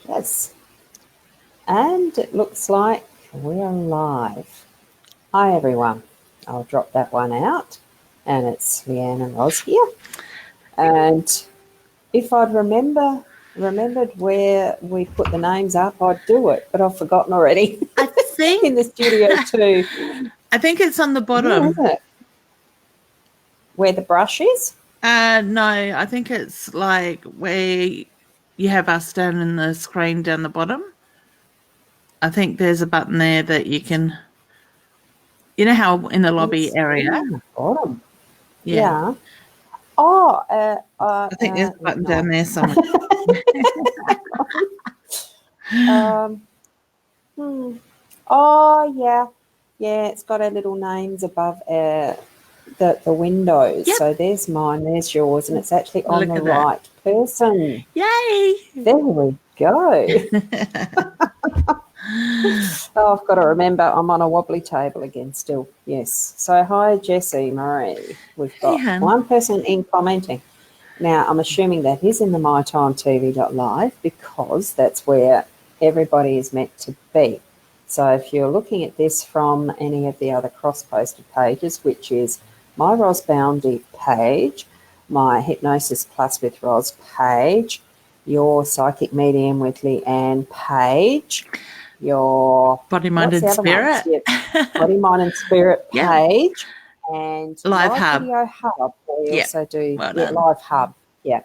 Yes. And it looks like we are live. Hi, everyone. I'll drop that one out. And it's Leanne Ros here. And if I'd remembered where we put the names up, I'd do it, but I've forgotten already. I think in the studio too. I think it's on the bottom. Where is it? Where the brush is? No, I think it's like where you have us down in the screen down the bottom. I think there's a button there that you can, you know how in the lobby area? On the bottom. Yeah. Yeah. Oh, I think there's a button down there somewhere. Oh, yeah. Yeah, it's got our little names above the windows. Yep. So there's mine, there's yours, and it's actually on Look the at that. right person. Yay! There we go. Oh, I've got to remember I'm on a wobbly table again still. Yes. So hi, Jessie Marie. We've got one person in commenting. Now, I'm assuming that is in the mytimetv.live because that's where everybody is meant to be. So if you're looking at this from any of the other cross-posted pages, which is my Ros Boundy page, my Hypnosis Plus with Ros page, your Psychic Medium with Leanne page, your Body, Mind and Spirit. Body, Mind and Spirit page, and Live Hub. Video Hub. We also do Live Hub. Yeah.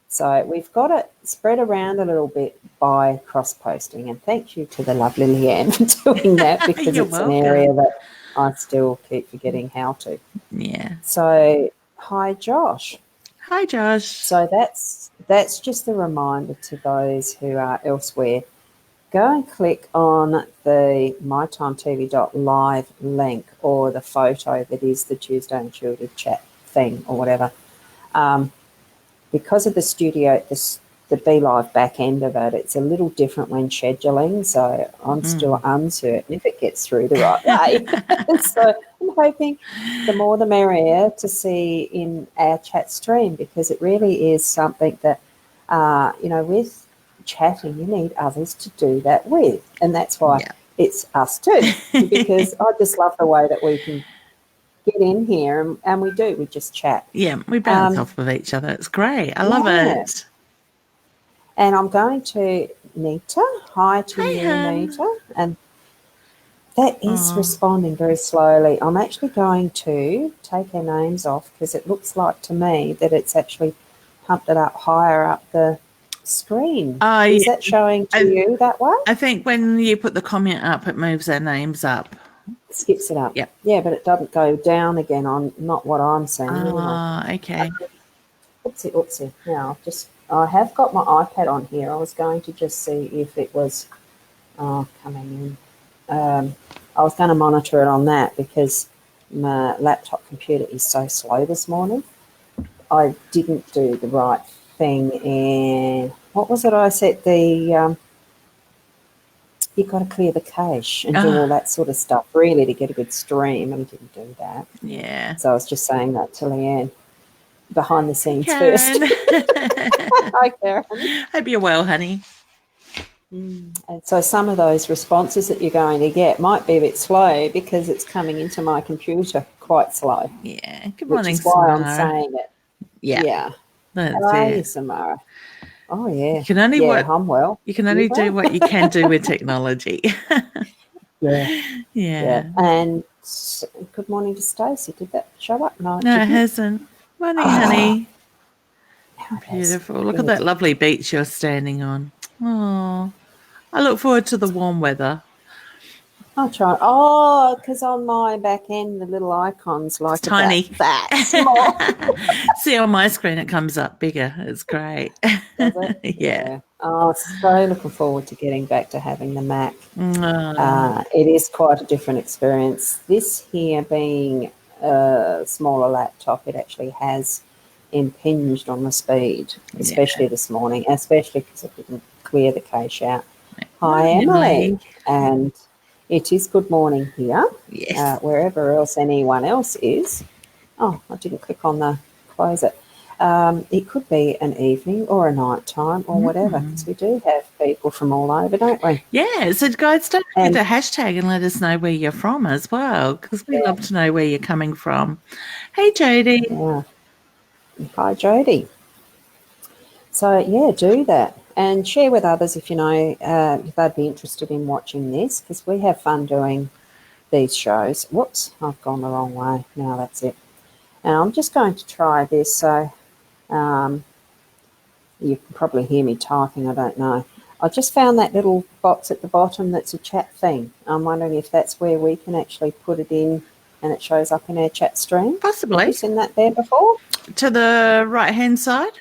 So we've got it spread around a little bit by cross-posting, and thank you to the lovely Leanne for doing that because it's welcome. An area that I still keep forgetting how to. Yeah. So hi, Josh. Hi, Josh. So that's just a reminder to those who are elsewhere. Go and click on the mytimetv.live link or the photo that is the Tuesday Unshielded chat thing or whatever. Because of the studio, the Be Live back end of it, it's a little different when scheduling, so I'm still uncertain if it gets through the right way. So I'm hoping the more the merrier to see in our chat stream, because it really is something that, with chatting, you need others to do that with, and that's why it's us too, because I just love the way that we can get in here and we just chat. Yeah, we bounce off of each other. It's great. I love it. And I'm going to Nita. Hi to you, Nita. And that is responding very slowly. I'm actually going to take our names off because it looks like to me that it's actually pumped it up higher up the screen. Is that showing to you that way? I think when you put the comment up, it moves our names up. It skips it up. Yep. Yeah, but it doesn't go down again on not what I'm seeing. Okay. Oopsie. Now, I have got my iPad on here. I was going to just see if it was coming in. I was going to monitor it on that because my laptop computer is so slow this morning. I didn't do the right thing in, what was it I said, you've got to clear the cache and do all that sort of stuff really to get a good stream, and didn't do that. Yeah. So I was just saying that to Leanne behind the scenes first. Hi, Karen. Hope you're well, honey. And so some of those responses that you're going to get might be a bit slow because it's coming into my computer quite slow. Yeah. Good morning, which is why Samara. I'm saying it. Yeah. Hello, Samara. Oh, yeah. You can only I'm well. You can only do what you can do with technology. Yeah. And good morning to Stacey. Did that show up? No, it hasn't. Morning, honey. Beautiful. Look at that lovely beach you're standing on. Oh, I look forward to the warm weather. I'll try. Oh, because on my back end, the little icon's like tiny. That small. See, on my screen, it comes up bigger. It's great. Does it? Yeah. Oh, so looking forward to getting back to having the Mac. It is quite a different experience. This here being a smaller laptop, it actually has impinged on the speed, especially this morning, especially because I didn't clear the cache out. Hi, Emily. And it is good morning here. Yes. Wherever else anyone else is. Oh, I didn't click on the close it. It could be an evening or a night time or whatever, because we do have people from all over, don't we? Yeah, so guys, don't forget to hashtag and let us know where you're from as well, because we love to know where you're coming from. Hey, Jody. Yeah. Hi, Jody. So, yeah, do that and share with others if you know if they'd be interested in watching this, because we have fun doing these shows. Whoops, I've gone the wrong way. Now that's it. Now I'm just going to try this, so you can probably hear me typing, I don't know. I just found that little box at the bottom that's a chat thing. I'm wondering if that's where we can actually put it in and it shows up in our chat stream. Possibly. Have you seen that there before? To the right-hand side?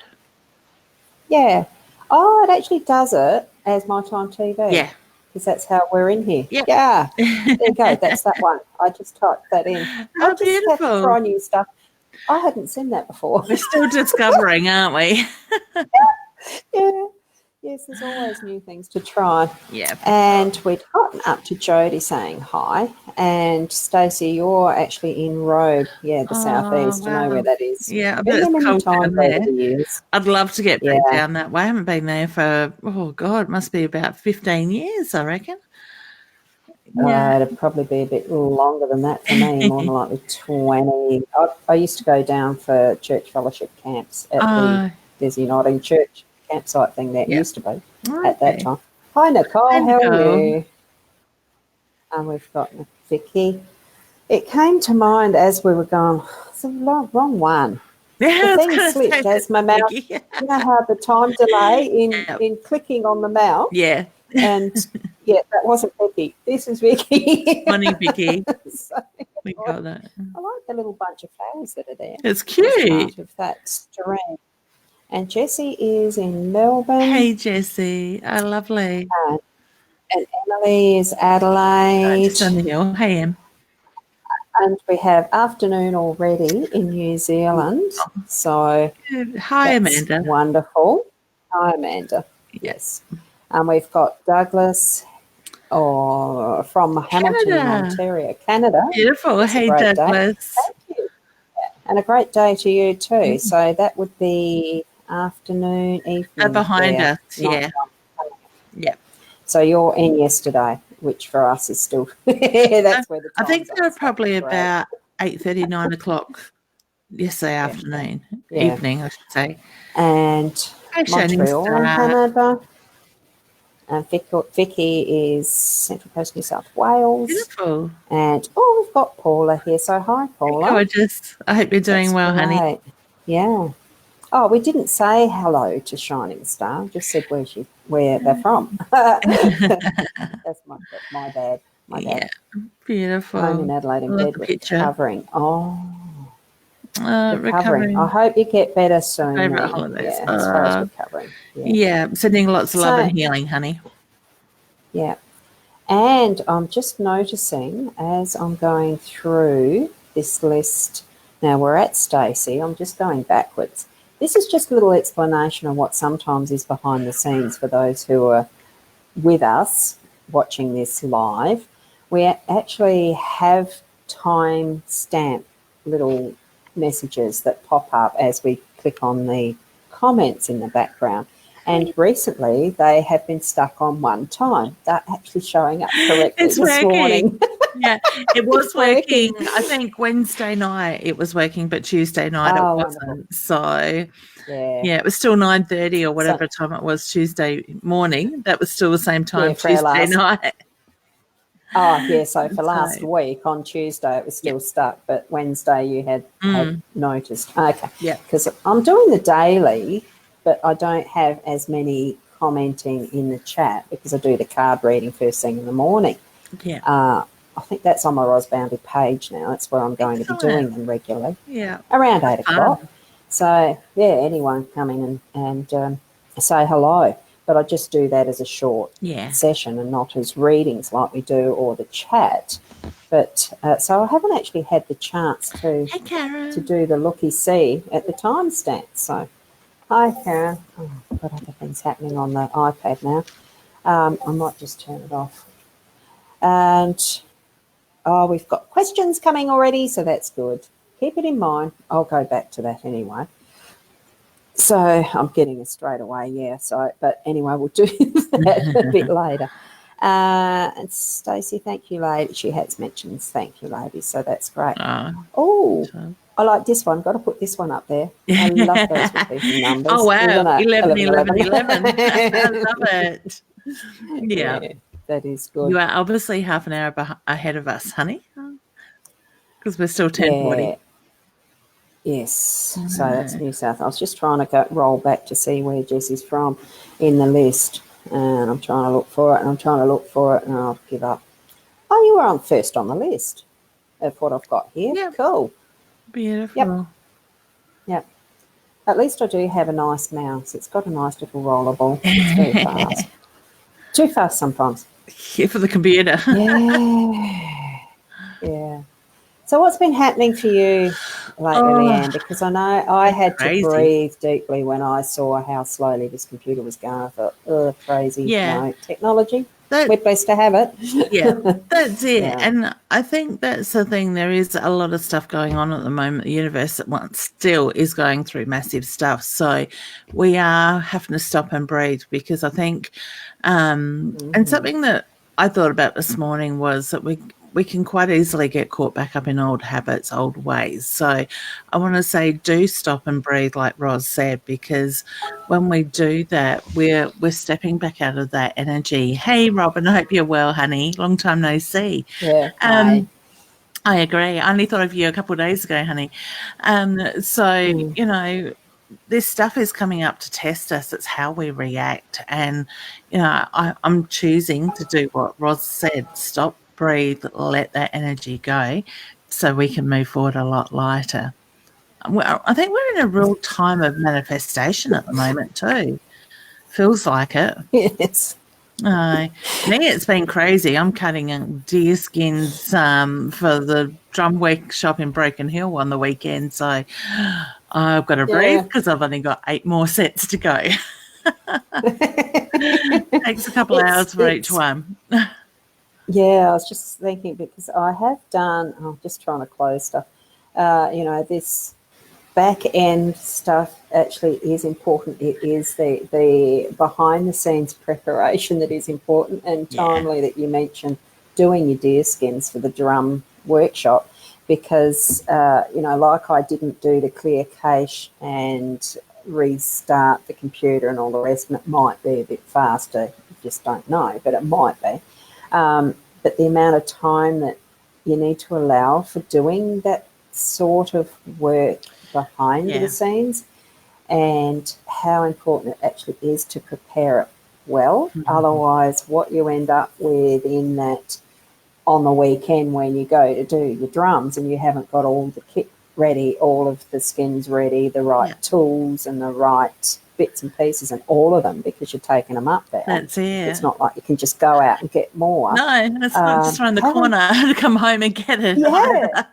Yeah. Oh, it actually does it as My Time TV. Yeah. Because that's how we're in here. Yep. Yeah. There you go. That's that one. I just typed that in. Oh, I just have to try new stuff. I hadn't seen that before. We're still discovering, aren't we? Yeah. Yes, there's always new things to try. Yeah. And we'd gotten up to Jody saying hi. And Stacey, you're actually in Robe, the southeast. Wow. I know where that is. Yeah, I bet it's many cold times down there. over the years. I'd love to get back down that way. I haven't been there for, it must be about 15 years, I reckon. Yeah. It'd probably be a bit longer than that for me, more than likely 20. I used to go down for church fellowship camps at the Desi Uniting Church campsite thing that used to be at that time. Hi, Nicole. How are you? And we've got Vicky. It came to mind as we were going, it's the wrong one. Yeah, the thing slipped as my mouse. You know how the time delay in clicking on the mouse? Yeah. And that wasn't Vicky. This is Vicky. Morning, Vicky. We got that. I like the little bunch of flowers that are there. It's cute. Part of that stream. And Jessie is in Melbourne. Hey, Jessie. Oh, lovely. And Emily is Adelaide. Just on the hill. Hey, Em. And we have afternoon already in New Zealand. So hi, Amanda. Wonderful. Hi, Amanda. Yes. And we've got Douglas from Hamilton, Ontario, Canada. Beautiful. Hey, Douglas. Thank you. And a great day to you too. So that would be afternoon, evening. Behind us, yeah. So you're in yesterday, which for us is still that's where the I think they're probably about 8:30, 9 o'clock yesterday afternoon, evening, I should say. And Montreal, Canada. And Vicky is Central Coast, New South Wales. Beautiful. And we've got Paula here. So hi, Paula. Gorgeous. I hope you're doing well, honey. Yeah. Oh, we didn't say hello to Shining Star. Just said where they're from. That's my bad. My bad. Yeah. Beautiful. Home in Adelaide in bed recovering. Recovering. I hope you get better soon. Favorite holidays. Yeah, as far as recovering. Yeah, sending lots of love and healing, honey. Yeah. And I'm just noticing as I'm going through this list, now we're at Stacey, I'm just going backwards. This is just a little explanation of what sometimes is behind the scenes for those who are with us watching this live. We actually have time-stamp little messages that pop up as we click on the comments in the background. And recently they have been stuck on one time. They're actually showing up correctly this morning. Yeah, it was working. I think Wednesday night it was working, but Tuesday night it wasn't. Wonderful. So, it was still 9:30 or whatever time it was Tuesday morning. That was still the same time Tuesday night. Oh, yeah, so for last week on Tuesday it was still stuck, but Wednesday you had noticed. Okay. Yeah. Because I'm doing the daily, but I don't have as many commenting in the chat because I do the card reading first thing in the morning. Yeah. I think that's on my Rosbounded page now. That's where I'm going to be doing them regularly. Yeah. Around 8 o'clock. So, anyone come in and say hello. But I just do that as a short session and not as readings like we do or the chat. But so I haven't actually had the chance to do the looky-see at the timestamp. So, hi, Karen. Oh, I've got other things happening on the iPad now. I might just turn it off. And, we've got questions coming already, so that's good. Keep it in mind. I'll go back to that anyway. So I'm getting it straight away, yeah. So, but anyway, we'll do that a bit later. And Stacey, thank you, lady. She has mentioned thank you, ladies. So that's great. Oh, I like this one. Got to put this one up there. I love those repeating numbers. Oh, wow. Isn't it? 11, 11, 11. I love it. Yeah. That is good. You are obviously half an hour ahead of us, honey, because we're still 10:40. Yeah. Yes. So that's New South. I was just trying to roll back to see where Jessie's from in the list. And I'm trying to look for it, and I'll give up. Oh, you were on first on the list of what I've got here. Yep. Cool. Beautiful. Yep. At least I do have a nice mouse. It's got a nice little rollerball. It's very fast. Too fast sometimes. Yeah, for the computer. Yeah. So what's been happening for you lately, Leanne? Because I know I had to breathe deeply when I saw how slowly this computer was going. I thought, crazy. Yeah. No, technology. We're blessed to have it. Yeah, that's it. Yeah. And I think that's the thing. There is a lot of stuff going on at the moment. The universe at once still is going through massive stuff. So we are having to stop and breathe, because I think, and something that I thought about this morning was that we can quite easily get caught back up in old habits, old ways. So I want to say, do stop and breathe, like Ros said, because when we do that, we're stepping back out of that energy. Hey, Robin, I hope you're well, honey. Long time no see. Yeah. I agree. I only thought of you a couple of days ago, honey. You know, this stuff is coming up to test us. It's how we react. And, you know, I'm choosing to do what Ros said, stop, breathe, let that energy go, so we can move forward a lot lighter. I think we're in a real time of manifestation at the moment too. Feels like it. Yes. Me, it's been crazy. I'm cutting deer skins for the drum workshop in Broken Hill on the weekend, so I've got to breathe because I've only got 8 more sets to go. Takes a couple hours for each one. Yeah, I was just thinking, because I have done, I'm just trying to close stuff, you know, this back end stuff actually is important. It is the behind the scenes preparation that is important, and timely that you mentioned doing your deer skins for the drum workshop, because, you know, like I didn't do the clear cache and restart the computer and all the rest, and it might be a bit faster, you just don't know, but it might be. But the amount of time that you need to allow for doing that sort of work behind the scenes, and how important it actually is to prepare it well. Otherwise, what you end up with in that on the weekend when you go to do your drums and you haven't got all the kit ready, all of the skins ready, the right tools and the right bits and pieces, and all of them, because you're taking them up there. That's it. It's not like you can just go out and get more. No, it's not just around the corner to come home and get it. Yeah.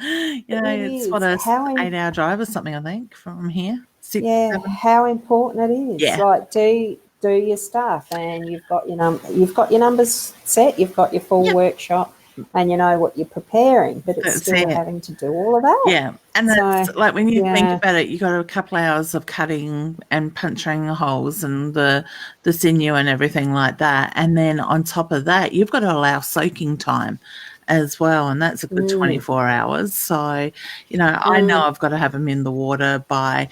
You know, it's what, a 8-hour drive or something, I think, from here. 6, 7. How important it is. Yeah. Like, do your stuff, and you've got your numbers set, you've got your full workshop, and you know what you're preparing, but it's still having to do all of that. Yeah, and that's like, when you think about it, you got a couple of hours of cutting and puncturing the holes and the sinew and everything like that, and then on top of that, you've got to allow soaking time as well, and that's a good 24 hours. So, you know, I know I've got to have them in the water by,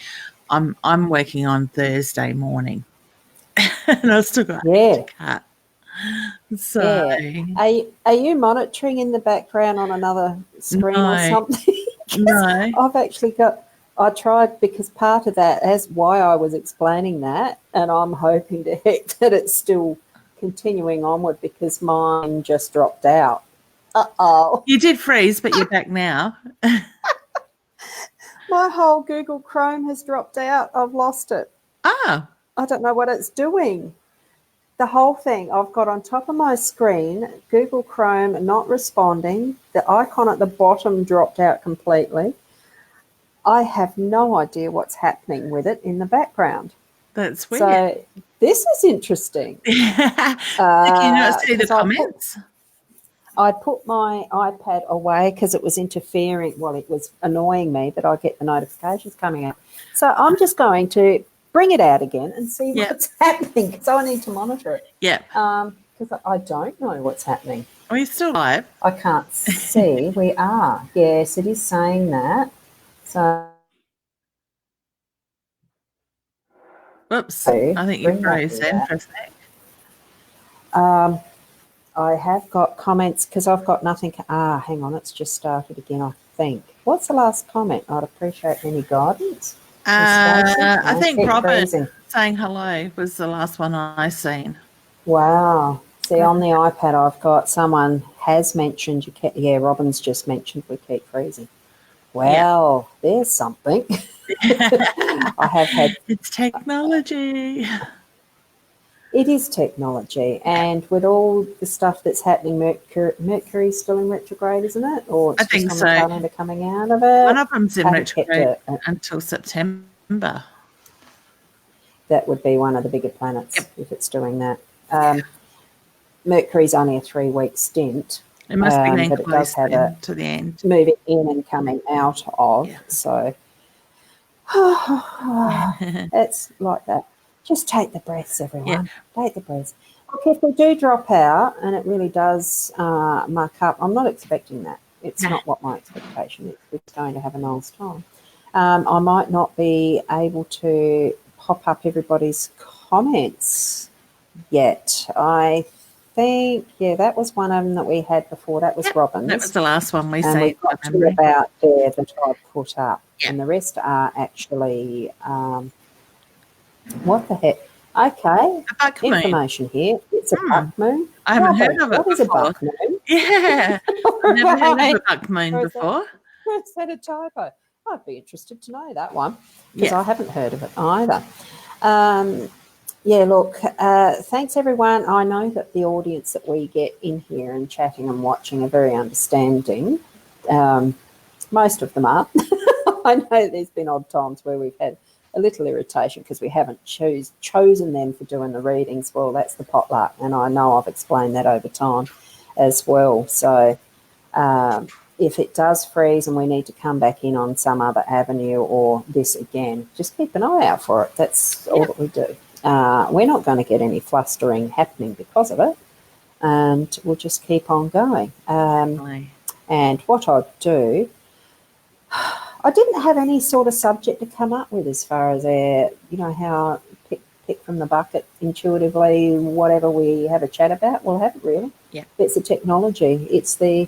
I'm working on Thursday morning, and I've still got to cut. So, are you monitoring in the background on another screen or something? No, I've actually I tried, because part of that is why I was explaining that, and I'm hoping to heck that it's still continuing onward, because mine just dropped out. You did freeze, but you're back now. My whole Google Chrome has dropped out. I've lost it. I don't know what it's doing. The whole thing I've got on top of my screen, Google Chrome not responding. The icon at the bottom dropped out completely. I have no idea what's happening with it in the background. That's weird. So this is interesting. Can you not see the comments? I put my iPad away because it was interfering. Well, it was annoying me that I get the notifications coming out. So I'm just going to bring it out again and see what's happening because I need to monitor it. Yeah. Because I don't know what's happening. Are you still live? I can't see. We are. Yes, it is saying that. So. Whoops. I think you froze in for a sec. I have got comments because I've got nothing. Hang on. It's just started again, I think. What's the last comment? I'd appreciate any guidance. I think Robert saying hello was the last one I seen. Wow. See, on the iPad, I've got someone has mentioned Robin's just mentioned we keep freezing. Well, there's something. I have had. It's technology. It is technology, and with all the stuff that's happening, Mercury's still in retrograde, isn't it? Or it's just on the calendar coming out of it. One of them's in retrograde until September. That would be one of the bigger planets if it's doing that. Mercury's only a 3-week stint. It must be getting but it does have a to the end. Moving in and coming out of. Yeah. So it's like that. Just take the breaths, everyone. Yeah. Take the breaths. Okay, if we do drop out and it really does muck up, I'm not expecting that. It's not what my expectation is. We're going to have a nice time. I might not be able to pop up everybody's comments yet. I think, that was one of them that we had before. That was Robin's. That was the last one we said. And we got to about there that I put up. Yeah. And the rest are actually... what the heck? Okay. Information here. It's a buck moon. I haven't heard of it before. What is a buck moon? Yeah. I've never heard of a buck moon before. Is that a typo? I'd be interested to know that one because I haven't heard of it either. Look, thanks everyone. I know that the audience that we get in here and chatting and watching are very understanding. Most of them are. I know there's been odd times where we've had a little irritation because we haven't chosen them for doing the readings. Well, that's the potluck, and I know I've explained that over time as well. So if it does freeze and we need to come back in on some other avenue or this again, just keep an eye out for it. That's all that we do. We're not going to get any flustering happening because of it, and we'll just keep on going. And what I'd do... I didn't have any sort of subject to come up with as far as how pick from the bucket intuitively, whatever we have a chat about. Well, I haven't really. Yeah. It's the technology. It's I'd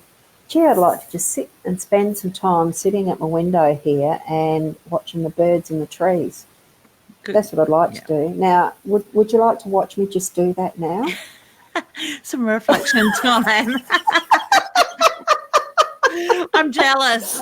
like to just sit and spend some time sitting at my window here and watching the birds in the trees. Good. That's what I'd like to do. Now, would you like to watch me just do that now? Some reflection time. I'm jealous.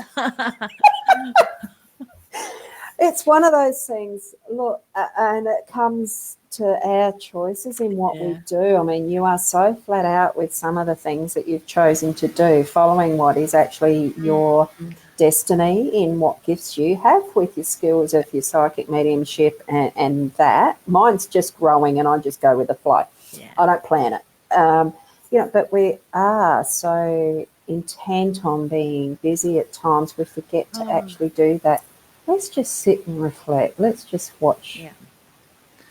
It's one of those things, look, and it comes to our choices in what we do. I mean, you are so flat out with some of the things that you've chosen to do, following what is actually your destiny in what gifts you have with your skills of your psychic mediumship and that. Mine's just growing and I just go with the flow. Yeah. I don't plan it. But we are so intent on being busy at times we forget to actually do that. Let's just sit and reflect. Let's just watch. Yeah.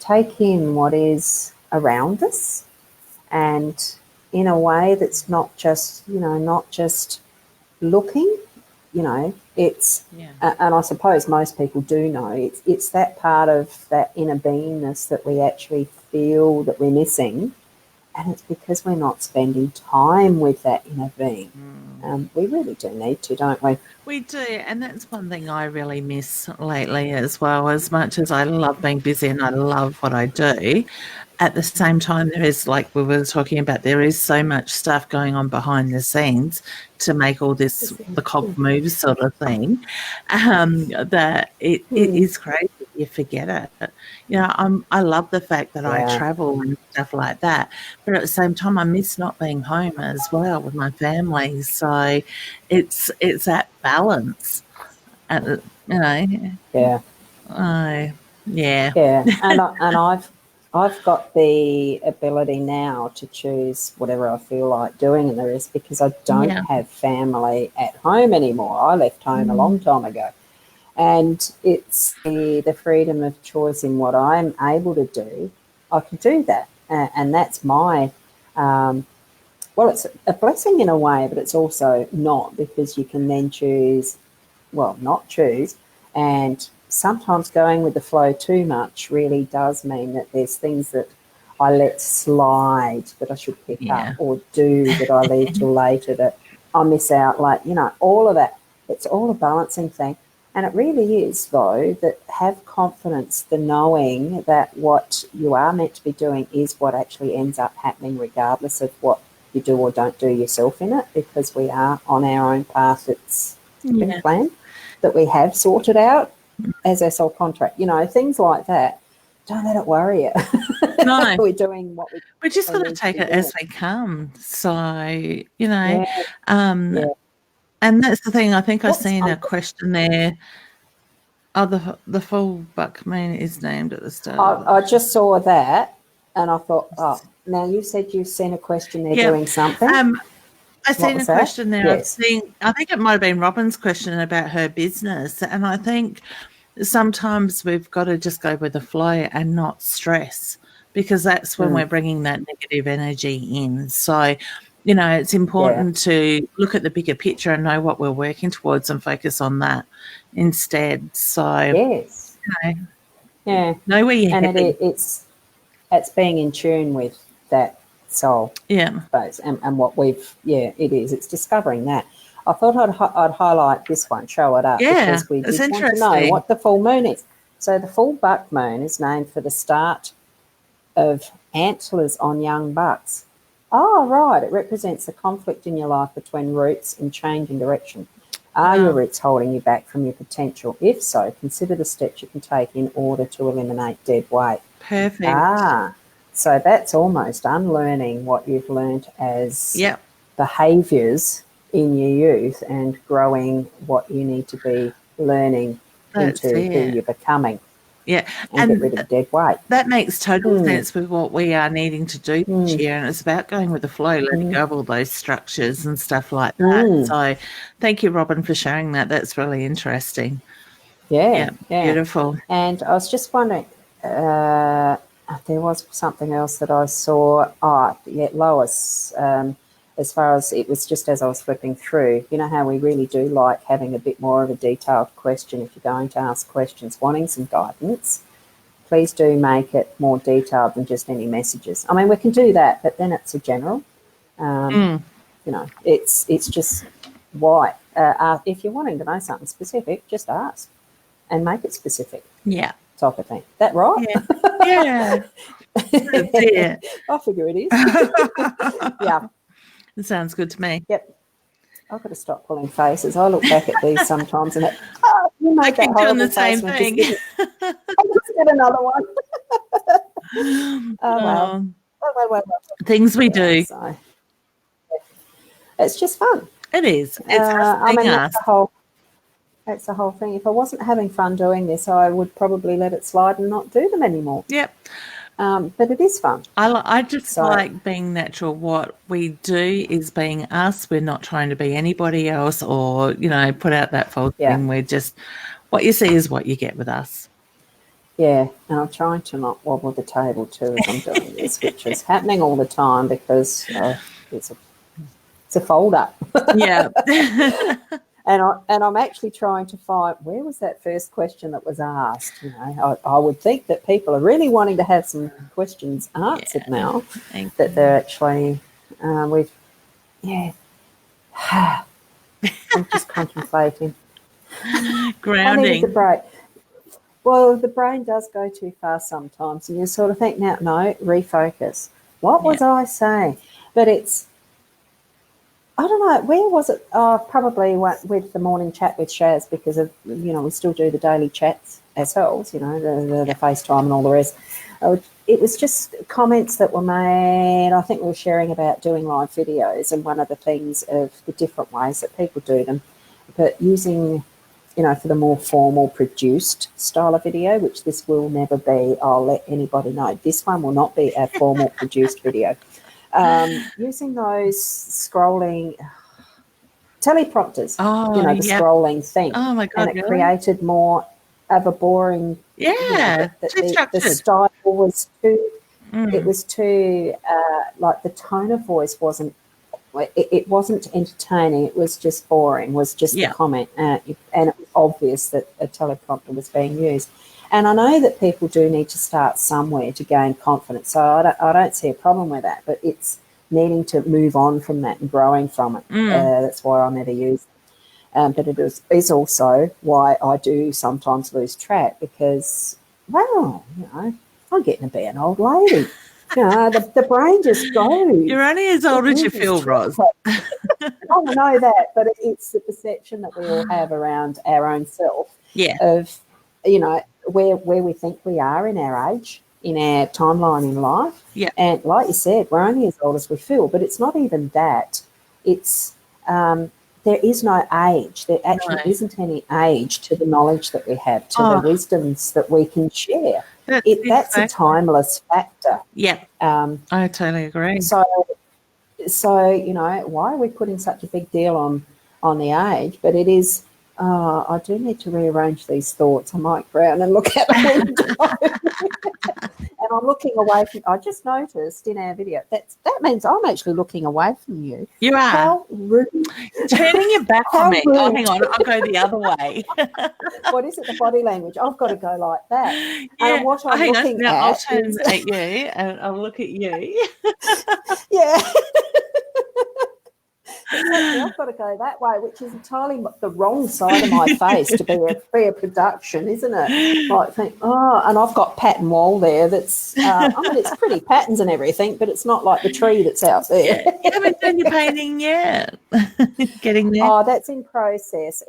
Take in what is around us, and in a way that's not just looking, it's and I suppose most people do know it's that part of that inner beingness that we actually feel that we're missing. And it's because we're not spending time with that inner being. We really do need to, don't we? We do, and that's one thing I really miss lately as well. As much as I love being busy and I love what I do, at the same time, there is, like we were talking about, there is so much stuff going on behind the scenes to make all this the cog moves sort of thing, that it is crazy. You forget it. I love the fact that I travel and stuff like that, but at the same time, I miss not being home as well with my family. So it's that balance, Yeah. And I've got the ability now to choose whatever I feel like doing in the rest because I don't have family at home anymore. I left home a long time ago. And it's the freedom of choice in what I'm able to do. I can do that. And that's my, well, it's a blessing in a way, but it's also not, because you can then choose, well, not choose. And sometimes going with the flow too much really does mean that there's things that I let slide that I should pick up, or do that I leave till later that I miss out. Like, you know, all of that. It's all a balancing thing. And it really is, though, that have confidence, the knowing that what you are meant to be doing is what actually ends up happening, regardless of what you do or don't do yourself in it, because we are on our own path that's been planned, that we have sorted out as our soul contract. You know, things like that. Don't let it worry you. No. We're doing what we just got to take it as they come. So, you know, and that's the thing. I think I've seen a question there. Oh, the full buck moon is named at the start. I just saw that and I thought, oh, now you said you've seen a question there doing something. I've seen a question there. Yes. I think it might have been Robin's question about her business. And I think sometimes we've got to just go with the flow and not stress, because that's when we're bringing that negative energy in. So, you know, it's important to look at the bigger picture and know what we're working towards and focus on that instead. So, yes. You know, know where you're heading. It's being in tune with that soul space and what we've, it is. It's discovering that. I thought I'd highlight this one, show it up, because we just want to know what the full moon is. So the full buck moon is named for the start of antlers on young bucks. Oh, right. It represents the conflict in your life between roots and change in direction. Are your roots holding you back from your potential? If so, consider the steps you can take in order to eliminate dead weight. Perfect. So that's almost unlearning what you've learned as behaviours in your youth and growing what you need to be learning into who you're becoming. Yeah, and get rid of dead weight. That makes total sense with what we are needing to do this year, and it's about going with the flow, letting go of all those structures and stuff like that. So thank you, Robin, for sharing that. That's really interesting. Yeah. Beautiful. And I was just wondering, there was something else that I saw. Lois, as far as it was just as I was flipping through, you know how we really do like having a bit more of a detailed question. If you're going to ask questions, wanting some guidance, please do make it more detailed than just any messages. I mean, we can do that, but then it's a general. You know, it's just why. If you're wanting to know something specific, just ask and make it specific. Yeah. Type of thing. That right? Yeah. I figure it is. Yeah. It sounds good to me. Yep. I've got to stop pulling faces. I look back at these sometimes and you I make that keep horrible doing the same thing. I'll just get another one. Well. Things we do. So, it's just fun. It is. It's that's the whole thing. If I wasn't having fun doing this, I would probably let it slide and not do them anymore. Yep. But it is fun. I just like being natural. What we do is being us. We're not trying to be anybody else or, you know, put out that false thing. We're just, what you see is what you get with us. Yeah, and I'm trying to not wobble the table too as I'm doing this, which is happening all the time because it's a fold-up. Yeah. And I'm actually trying to find, where was that first question that was asked? You know, I would think that people are really wanting to have some questions answered now. That they're actually, I'm just contemplating. Grounding. I needed a break. Well, the brain does go too fast sometimes, and you sort of think, no, refocus. What was I saying? But it's, I don't know, where was it? Probably with the morning chat with Shaz, because of, you know, we still do the daily chats ourselves, you know, the FaceTime and all the rest. It was just comments that were made. I think we were sharing about doing live videos and one of the things of the different ways that people do them, but using for the more formal produced style of video, which this will never be. I'll let anybody know. This one will not be a formal produced video. Using those scrolling teleprompters, the scrolling thing. Oh my God, and it created more of a boring, the style was too, it was too, like the tone of voice wasn't, it wasn't entertaining, it was just boring, was just the comment, and it was obvious that a teleprompter was being used. And I know that people do need to start somewhere to gain confidence, so I don't see a problem with that, but it's needing to move on from that and growing from it. That's why I never use it. But it is also why I do sometimes lose track, because, well, I'm getting to be an old lady. The brain just goes. You're only as old as you feel, Ros. I know that, but it's the perception that we all have around our own self of, where we think we are in our age, in our timeline in life. Yeah. And like you said, we're only as old as we feel, but it's not even that. It's there is no age. There actually isn't any age to the knowledge that we have, to the wisdoms that we can share. That's a timeless factor. Yeah, I totally agree. So, why are we putting such a big deal on the age? But it is, I do need to rearrange these thoughts. I might go out and look out the window. And I'm looking away from, I just noticed in our video, that means I'm actually looking away from you. You are. How rude. Turning your back on me. Oh, hang on, I'll go the other way. What is it, the body language? I've got to go like that. Yeah. And what I'm looking at I'll turn at you and I'll look at you. Yeah. Exactly, I've got to go that way, which is entirely the wrong side of my face to be a production, isn't it? Like, and I've got pattern wall there that's, it's pretty patterns and everything, but it's not like the tree that's out there. You haven't done your painting yet. Getting there? Oh, that's in process.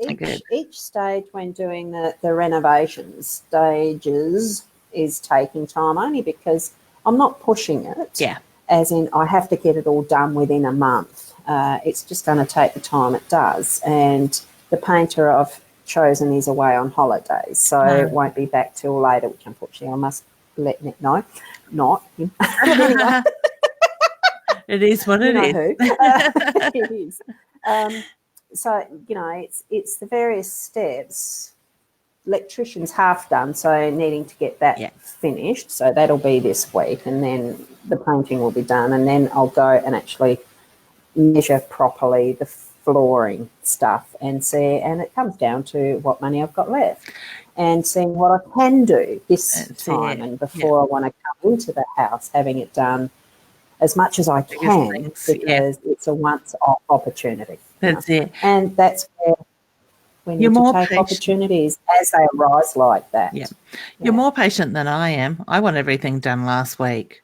Each stage when doing the renovation stages is taking time, only because I'm not pushing it. Yeah. As in, I have to get it all done within a month. It's just going to take the time it does. And the painter I've chosen is away on holidays, so it won't be back till later, which unfortunately I must let Nick know. Not him. It is what it is. It is. So, it's the various steps. Electrician's half done, so needing to get that finished. So that'll be this week, and then the painting will be done, and then I'll go and actually measure properly the flooring stuff and see, and it comes down to what money I've got left and seeing what I can do this time and before I want to come into the house, having it done as much as I can, because it's a once-off opportunity. That's it. And that's where we need to take opportunities as they arise like that. Yeah. You're more patient than I am. I want everything done last week.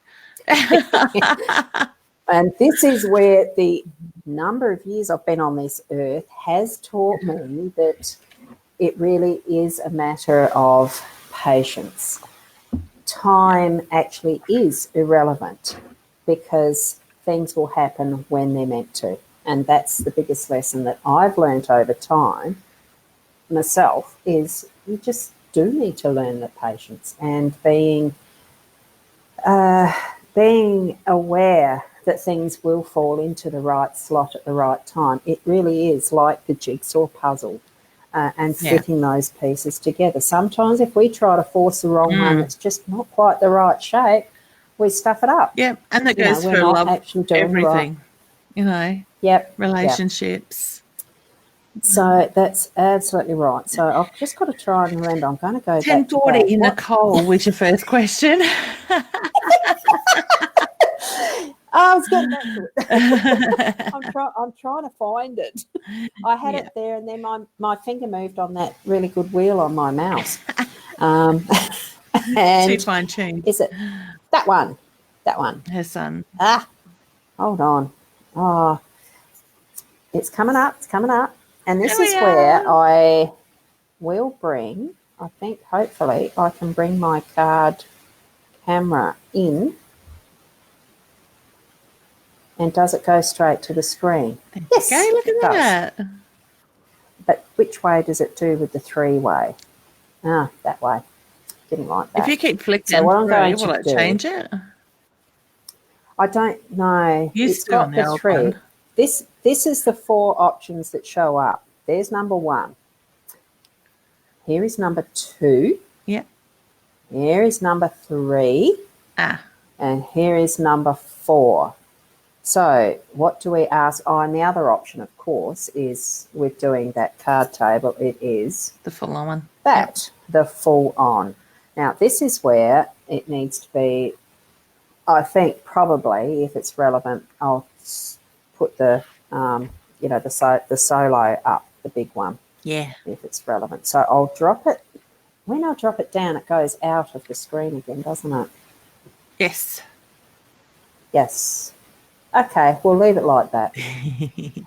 And this is where the number of years I've been on this earth has taught me that it really is a matter of patience. Time actually is irrelevant, because things will happen when they're meant to. And that's the biggest lesson that I've learned over time myself, is you just do need to learn the patience, and being aware that things will fall into the right slot at the right time. It really is like the jigsaw puzzle, and fitting those pieces together. Sometimes if we try to force the wrong one that's just not quite the right shape, we stuff it up. Yeah, and that goes for love, everything, relationships. So that's absolutely right. So I've just got to try and remember. I'm going to go 10:40, Nicole, was your first question. I was getting back to it. I'm trying to find it. I had it there, and then my finger moved on that really good wheel on my mouse. And too fine-tuned. Is it that one? That one. Her son. Hold on. Oh, it's coming up. It's coming up. And this is where I will bring, I think, hopefully, I can bring my card camera in. And does it go straight to the screen? Yes. Okay, look at that. But which way does it do with the three-way? Ah, that way. Didn't like that. If you keep flicking so what I'm going will to it do, change it? I don't know. Used It's to on got the the old three. one. This is the 4 options that show up. There's number 1. Here is number 2. Yeah. Here is number 3. And here is number 4. So what do we ask? Oh, and the other option, of course, is with doing that card table, it is the full on. That, the full on. Now, this is where it needs to be, I think probably, if it's relevant, I'll put the, the solo up, the big one. Yeah. If it's relevant. So I'll drop it. When I drop it down, it goes out of the screen again, doesn't it? Yes. Yes. Okay, we'll leave it like that.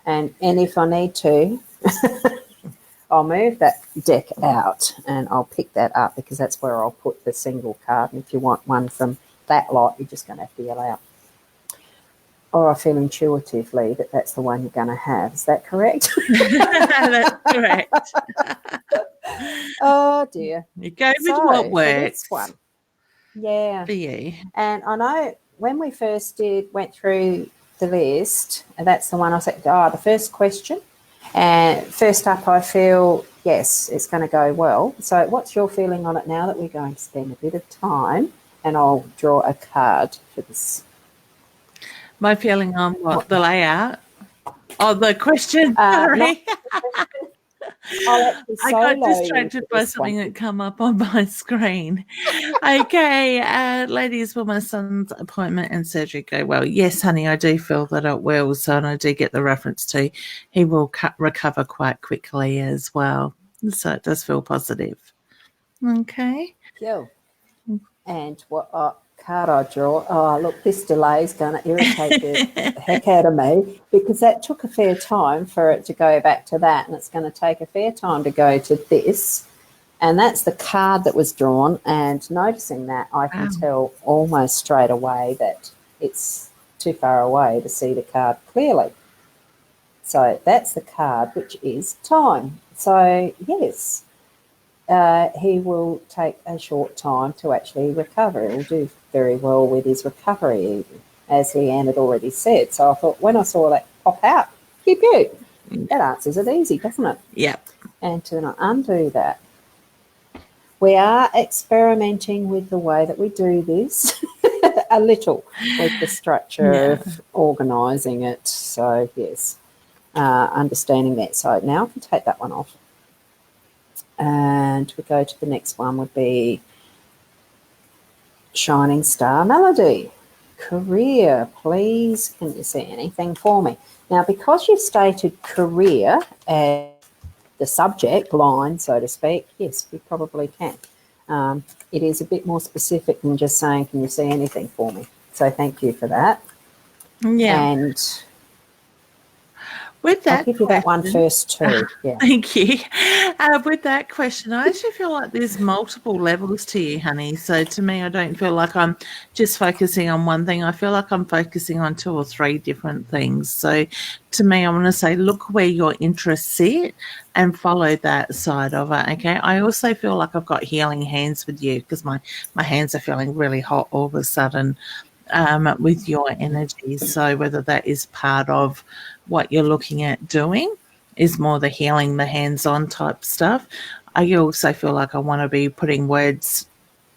and if I need to, I'll move that deck out and I'll pick that up because that's where I'll put the single card. And if you want one from that lot, you're just going to have to yell out. Or I feel intuitively that that's the one you're going to have. Is that correct? That's correct. Oh, dear. You go with what works. This one. Yeah. For you. And I know when we first went through the list, and that's the one I said, the first question. And first up, I feel, yes, it's going to go well. So what's your feeling on it now that we're going to spend a bit of time? And I'll draw a card for this. My feeling on what? The layout? Oh, the question. Sorry. I got distracted by something that come up on my screen. Okay, ladies, will my son's appointment and surgery go well? Yes, honey, I do feel that it will. So, and I do get the reference to he will recover quite quickly as well. So it does feel positive. Okay. Cool. And what card I draw? Oh, look, this delay is going to irritate the heck out of me because that took a fair time for it to go back to that, and it's going to take a fair time to go to this. And that's the card that was drawn, and noticing that, I can tell almost straight away that it's too far away to see the card clearly. So that's the card, which is time. So, yes. He will take a short time to actually recover. He'll do very well with his recovery, as Leanne had already said. So I thought when I saw that pop out, pew, that answers it easy, doesn't it? Yep. And to undo that, we are experimenting with the way that we do this a little with the structure of organising it. So, yes, understanding that. So now I can take that one off. And we go to the next one would be Shining Star Melody. Career, please, can you see anything for me? Now, because you've stated career as the subject line, so to speak, yes, we probably can. It is a bit more specific than just saying, can you see anything for me? So thank you for that. Yeah. And with that, I'll give you that one first too. Yeah. Thank you. With that question, I actually feel like there's multiple levels to you, honey. So to me, I don't feel like I'm just focusing on one thing. I feel like I'm focusing on 2 or 3 different things. So to me, I want to say, look where your interests sit and follow that side of it. Okay. I also feel like I've got healing hands with you because my hands are feeling really hot all of a sudden. With your energies. So whether that is part of what you're looking at doing is more the healing, the hands-on type stuff. I also feel like I want to be putting words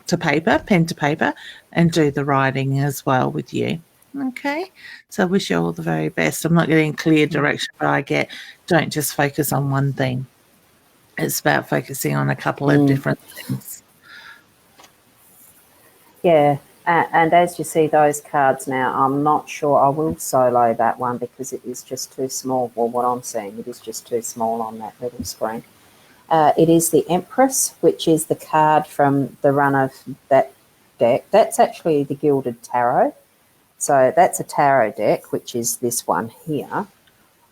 to paper, pen to paper, and do the writing as well with you. Okay. So I wish you all the very best. I'm not getting clear direction, but I get don't just focus on one thing. It's about focusing on a couple of different things. Yeah. And as you see those cards now, I'm not sure I will solo that one because it is just too small. Well, what I'm seeing, it is just too small on that little screen. It is the Empress, which is the card from the run of that deck. That's actually the Gilded Tarot. So that's a tarot deck, which is this one here.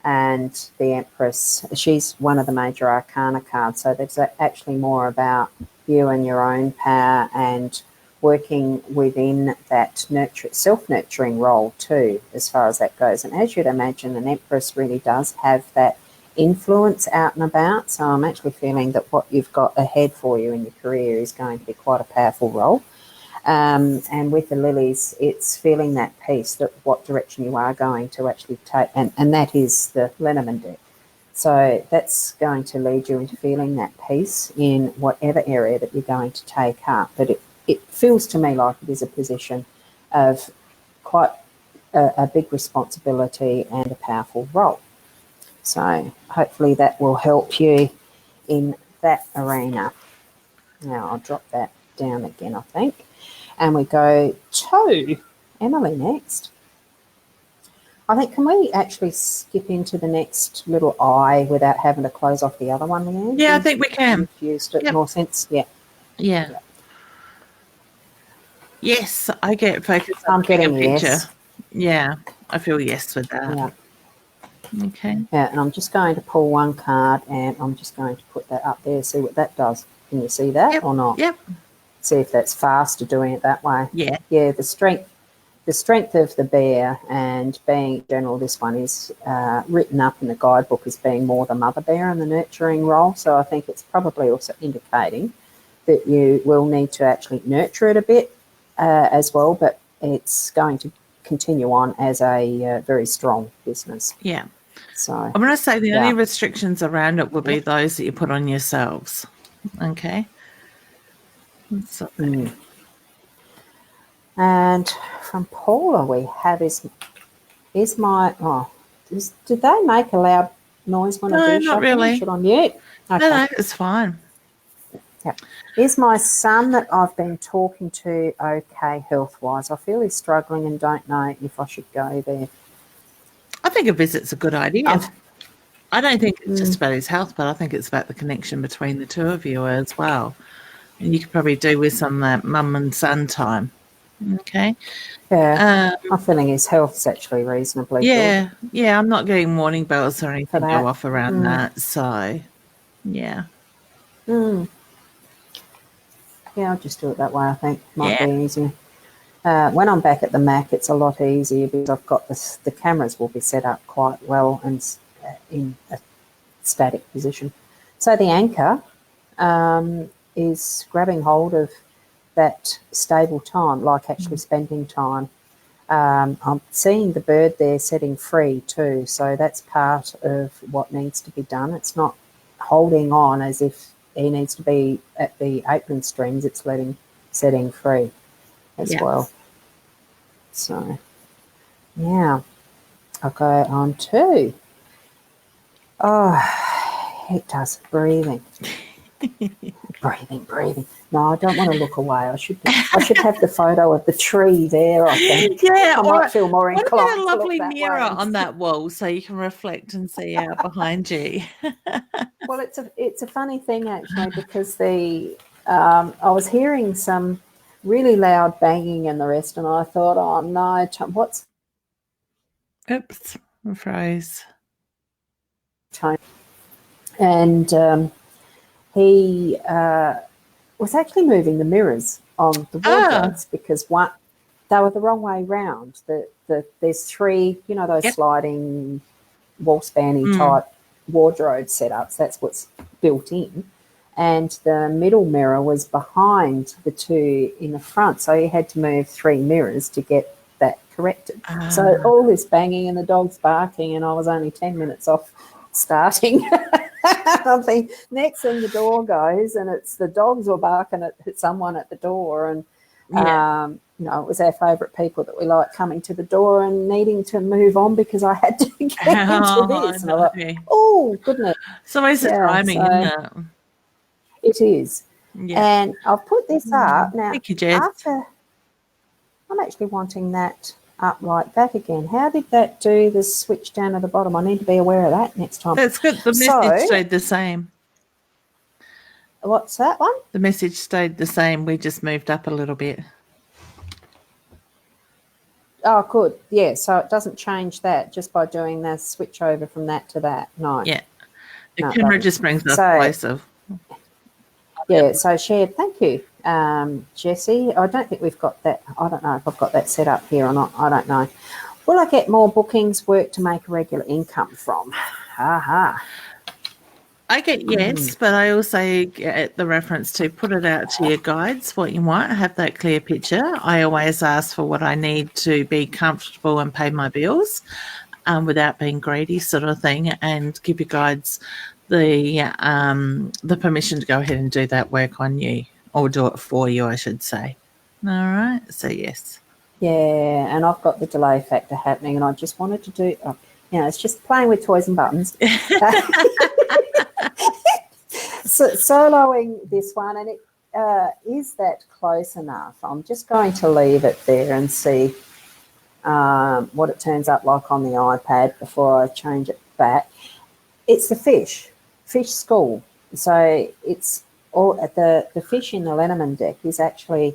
And the Empress, she's one of the major arcana cards. So that's actually more about you and your own power and working within that self-nurturing role too, as far as that goes. And as you'd imagine, an Empress really does have that influence out and about. So I'm actually feeling that what you've got ahead for you in your career is going to be quite a powerful role. And with the lilies, it's feeling that peace, that what direction you are going to actually take, and that is the Lenormand deck. So that's going to lead you into feeling that peace in whatever area that you're going to take up. But it feels to me like it is a position of quite a big responsibility and a powerful role. So hopefully that will help you in that arena. Now I'll drop that down again, I think. And we go to Emily next. I think, can we actually skip into the next little eye without having to close off the other one, Leanne? Yeah, I think we can. Confused it more sense? Yeah. Yeah. Yes, I get focused on I'm getting a picture. yes. Yeah, I feel yes with that. Yeah. Okay. Yeah, and I'm just going to pull one card and I'm just going to put that up there, see what that does. Can you see that or not? Yep. See if that's faster doing it that way. Yeah. Yeah, the strength of the bear, and being in general, this one is written up in the guidebook as being more the mother bear in the nurturing role. So I think it's probably also indicating that you will need to actually nurture it a bit as well, but it's going to continue on as a very strong business. Yeah. So I'm going to say the only restrictions around it will be those that you put on yourselves. Okay. So, and from Paula, we have is my did they make a loud noise when I do not really. Should I mute? Okay. No, it's fine. Yeah. Is my son that I've been talking to okay health-wise? I feel he's struggling and don't know if I should go there. I think a visit's a good idea. I don't think it's just about his health, but I think it's about the connection between the two of you as well. And you could probably do with some mum and son time. Okay. Yeah. I'm feeling his health's actually reasonably good. Yeah. I'm not getting warning bells or anything go off around that. So, yeah. Yeah, I'll just do it that way, I think. Might be easier. When I'm back at the Mac, it's a lot easier because I've got the cameras will be set up quite well and in a static position. So the anchor is grabbing hold of that stable time, like actually spending time. I'm seeing the bird there setting free too, so that's part of what needs to be done. It's not holding on as if he needs to be at the apron strings, it's setting free as well. So now I'll go on to it does breathing. breathing. No, I don't want to look away. I should have the photo of the tree there, I think. Yeah, I might feel more inclined. What a lovely mirror on that wall so you can reflect and see out behind you. Well, it's a funny thing actually, because I was hearing some really loud banging and the rest, and I thought, oh no, what's oops, I froze. And he was actually moving the mirrors on the wardrobes because they were the wrong way round. There's three, those sliding wall spanny type wardrobe setups. That's what's built in. And the middle mirror was behind the two in the front. So you had to move three mirrors to get that corrected. So all this banging and the dogs barking, and I was only 10 minutes off starting. I think next thing the door goes, and it's the dogs were barking at someone at the door, and it was our favourite people that we like coming to the door and needing to move on because I had to get into this. And I thought, oh goodness! It's always the timing, isn't it? It is. Yeah. And I'll put this up now. Thank you, Jess. I'm actually wanting that up like that again. How did that do the switch down at the bottom? I need to be aware of that next time. That's good. The message stayed the same. What's that one? The message stayed the same. We just moved up a little bit. Oh, good. Yeah, so it doesn't change that just by doing the switch over from that to that. No. Yeah. The camera just brings us closer. Yeah, so shared. Thank you, Jessie. I don't think we've got that. I don't know if I've got that set up here or not. I don't know. Will I get more bookings, work to make a regular income from? I get yes, but I also get the reference to put it out to your guides what you want, have that clear picture. I always ask for what I need to be comfortable and pay my bills without being greedy, sort of thing, and give your guides the permission to go ahead and do that work on you, or do it for you, I should say. All right, so yes. Yeah, and I've got the delay factor happening, and I just wanted to do, it's just playing with toys and buttons. So, soloing this one, and it is that close enough. I'm just going to leave it there and see what it turns up like on the iPad before I change it back. It's the fish school. So it's all the fish in the Lenormand deck is actually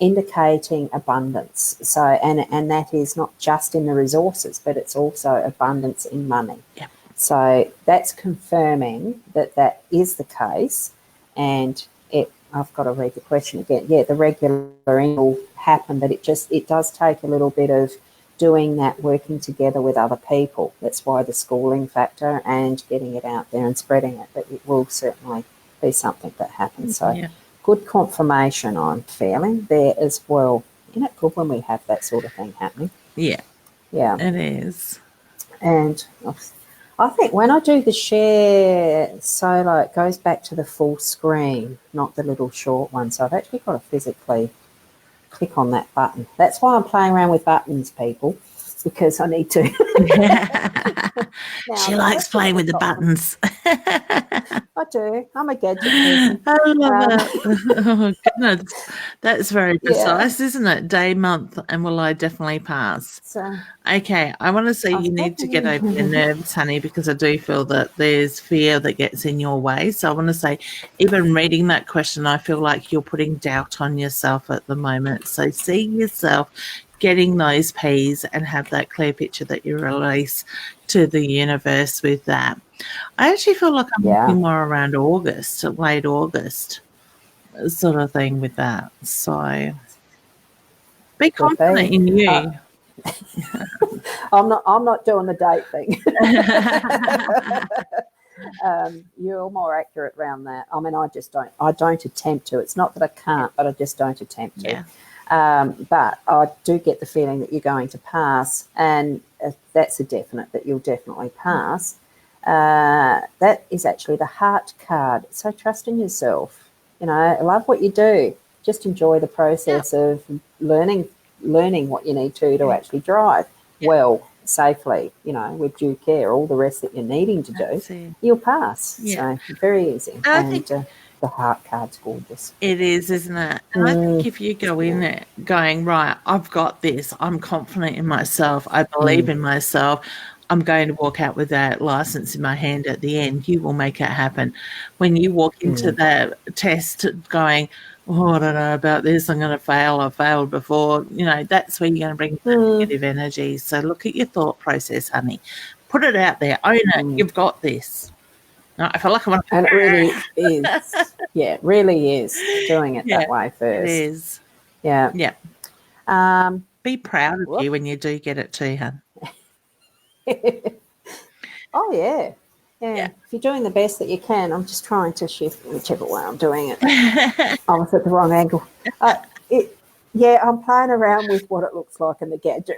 indicating abundance. So and that is not just in the resources, but it's also abundance in money. Yep. So that's confirming that is the case, and I've got to read the question again. Yeah, the regular will happen, but it does take a little bit of doing that, working together with other people. That's why the schooling factor and getting it out there and spreading it. But it will certainly be something that happens. So good confirmation I'm feeling there as well. Isn't it good when we have that sort of thing happening? Yeah. Yeah. It is. And I think when I do the share solo, it goes back to the full screen, not the little short one. So I've actually got to physically click on that button. That's why I'm playing around with buttons, people, because I need to. Now, she likes playing with the buttons. I do. I'm a gadget person. I love it. Oh, goodness. That's very precise, isn't it? Day, month, and will I definitely pass? So, okay, I want to say you need to get over your nerves, honey, because I do feel that there's fear that gets in your way. So I want to say, even reading that question, I feel like you're putting doubt on yourself at the moment. So see yourself getting those P's and have that clear picture that you release to the universe with that. I actually feel like I'm looking more around August, late August sort of thing with that. So be confident in you. I'm not doing the date thing. You're more accurate around that. I mean, I don't attempt to. It's not that I can't, but I just don't attempt to. But I do get the feeling that you're going to pass, and that's a definite, that you'll definitely pass. That is actually the heart card. So trust in yourself. Love what you do. Just enjoy the process of learning what you need to actually drive well, safely, with due care, all the rest that you're needing to do, you'll pass. So very easy. And the heart card's gorgeous. It is, isn't it? And I think if you go in there going, right, I've got this, I'm confident in myself, I believe in myself, I'm going to walk out with that license in my hand at the end, you will make it happen. When you walk into that test going, oh, I don't know about this, I'm going to fail, I've failed before, that's where you're going to bring the negative energy. So look at your thought process, honey. Put it out there. Own it. You've got this. I feel like I want to. And it really is. Yeah, it really is doing it that way first. It is. Yeah. Yeah. Be proud of you when you do get it too, hun. Oh, yeah. If you're doing the best that you can, I'm just trying to shift whichever way I'm doing it. I was at the wrong angle. I'm playing around with what it looks like in the gadget.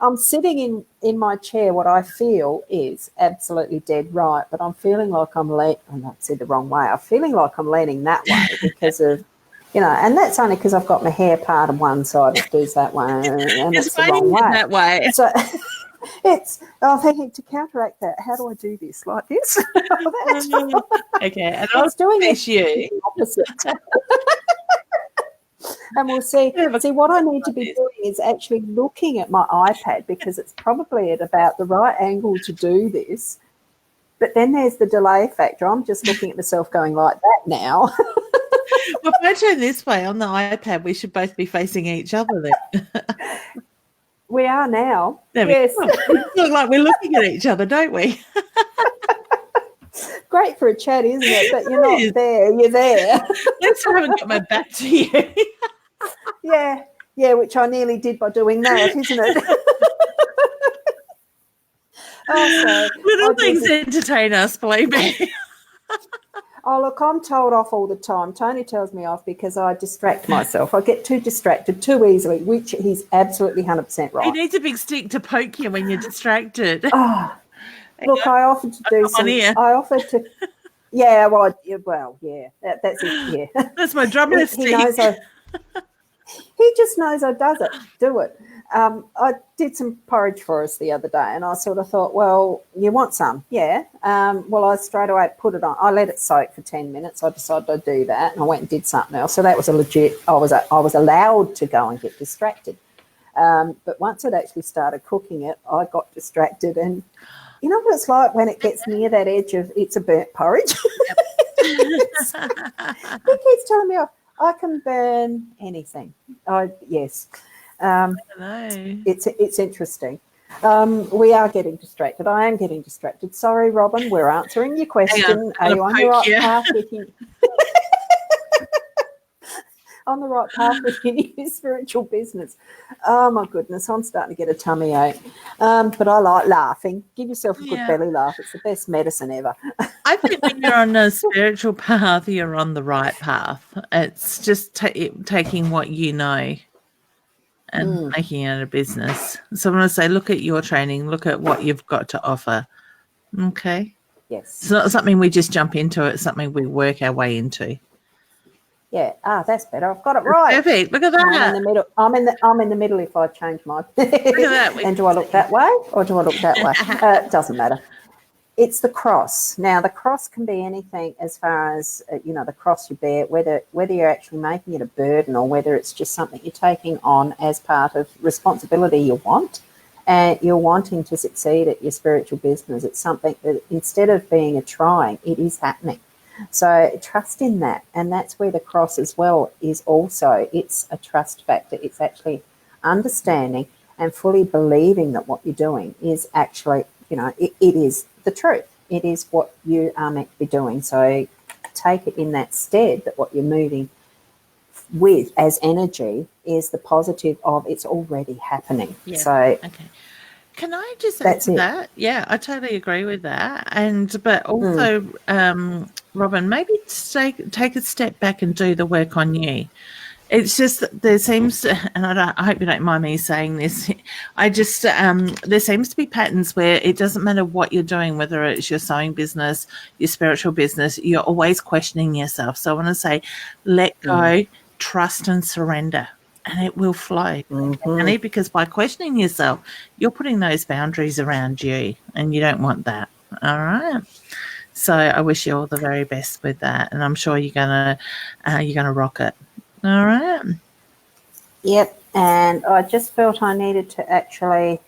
I'm sitting in my chair. What I feel is absolutely dead right, but I'm feeling like I'm not said the wrong way. I'm feeling like I'm leaning that way because of, and that's only because I've got my hair part on one side. It does that way, and it's the wrong way. That way. So I'm thinking, to counteract that, how do I do this? Like this? Okay, and I'll doing you opposite. And we'll see. See, what I need to be doing is actually looking at my iPad, because it's probably at about the right angle to do this. But then there's the delay factor. I'm just looking at myself going like that now. Well, if I turn this way on the iPad, we should both be facing each other then. We are now. Yes. We look like we're looking at each other, don't we? Great for a chat, isn't it? But you're not there. You're there. At least I haven't got my back to you. Yeah, which I nearly did by doing that, isn't it? So little things entertain us, believe me. Oh, look, I'm told off all the time. Tony tells me off because I distract myself. I get too distracted too easily, which he's absolutely 100% right. He needs a big stick to poke you when you're distracted. Oh, look, I offered to do some. I offered to. Yeah, that's it. Yeah, that's my drummer stick. He knows he just knows I do it. I did some porridge for us the other day, and I sort of thought, well, you want some? Yeah. Well, I straight away put it on. I let it soak for 10 minutes. I decided to do that, and I went and did something else. So that was a legit. I was allowed to go and get distracted. But once it actually started cooking it, I got distracted, and you know what it's like when it gets near that edge of it's a burnt porridge. He keeps telling me I can burn anything. Yes. It's interesting. We are getting distracted. I am getting distracted. Sorry, Robin. We're answering your question. Are you on the right path with you? On the right path with your spiritual business? Oh my goodness, I'm starting to get a tummy ache. But I like laughing. Give yourself a good belly laugh. It's the best medicine ever. I think when you're on a spiritual path, you're on the right path. It's just taking what you know and making it a business. So when I say look at your training, look at what you've got to offer. Okay. Yes. It's not something we just jump into. It's something we work our way into. Yeah. That's better. I've got it right. Perfect. Look at that. I'm in the middle. I'm in the middle if I change my. Look at that. And do I look that way or do I look that way? It doesn't matter. It's the cross. Now, the cross can be anything as far as, the cross you bear, whether you're actually making it a burden or whether it's just something you're taking on as part of responsibility you want, and you're wanting to succeed at your spiritual business. It's something that instead of being a trying, it is happening. So trust in that. And that's where the cross as well is also. It's a trust factor. It's actually understanding and fully believing that what you're doing is actually, it is the truth. It is what you are meant to be doing. So take it in that stead that what you're moving with as energy is the positive of it's already happening. Yeah. So okay. Can I just add to that? Yeah, I totally agree with that. But also, Robin, maybe take a step back and do the work on you. It's just there seems to, and I hope you don't mind me saying this, I just there seems to be patterns where it doesn't matter what you're doing, whether it's your sewing business, your spiritual business, you're always questioning yourself. So I want to say, let go, trust and surrender, and it will flow. And because by questioning yourself, you're putting those boundaries around you, and you don't want that. All right. So I wish you all the very best with that, and I'm sure you're gonna rock it. All right. Yep. And I just felt I needed to actually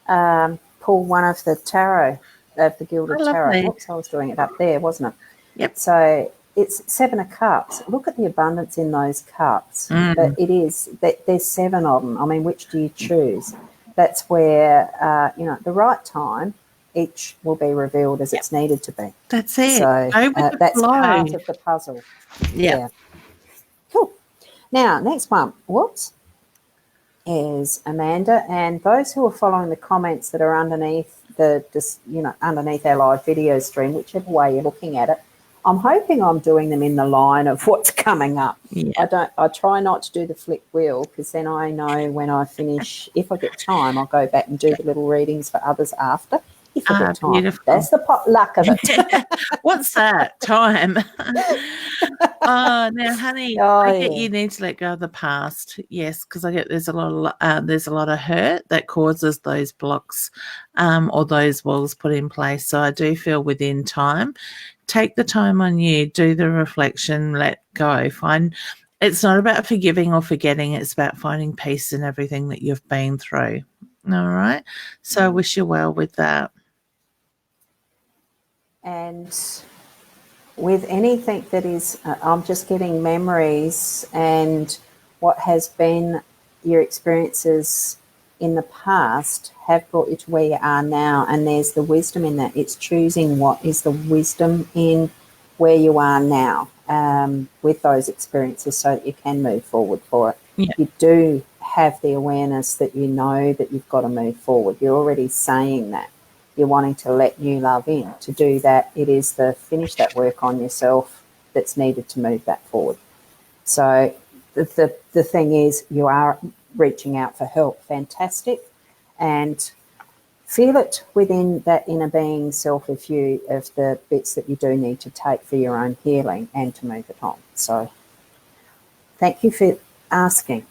pull one of the tarot, of the Gilded Tarot. Oops, I was doing it up there, wasn't it? Yep. So it's 7 of Cups. Look at the abundance in those cups. But there's 7 of them. I mean, which do you choose? That's where, the right time, each will be revealed as it's needed to be. That's it. So that's part of the puzzle. Yeah. Cool. Now, next one, is Amanda, and those who are following the comments that are underneath underneath our live video stream, whichever way you're looking at it, I'm hoping I'm doing them in the line of what's coming up. Yeah. I try not to do the flick wheel because then I know when I finish, if I get time, I'll go back and do the little readings for others after. If I get time. Beautiful. That's the luck of it. What's that? Time. Now, honey, I get you need to let go of the past. Yes, because I get there's a lot of hurt that causes those blocks or those walls put in place. So I do feel within time. Take the time on you, do the reflection, let go. It's not about forgiving or forgetting. It's about finding peace in everything that you've been through. All right. So I wish you well with that. And with anything that is, I'm just getting memories and what has been your experiences in the past have brought you to where you are now, and there's the wisdom in that. It's choosing what is the wisdom in where you are now with those experiences so that you can move forward for it. Yeah. You do have the awareness that you know that you've got to move forward. You're already saying that. you're wanting to let new love in. To do that, it is the finish that work on yourself that's needed to move that forward. So the thing is, you are reaching out for help. Fantastic. And feel it within that inner being self of you, of the bits that you do need to take for your own healing and to move it on. So thank you for asking.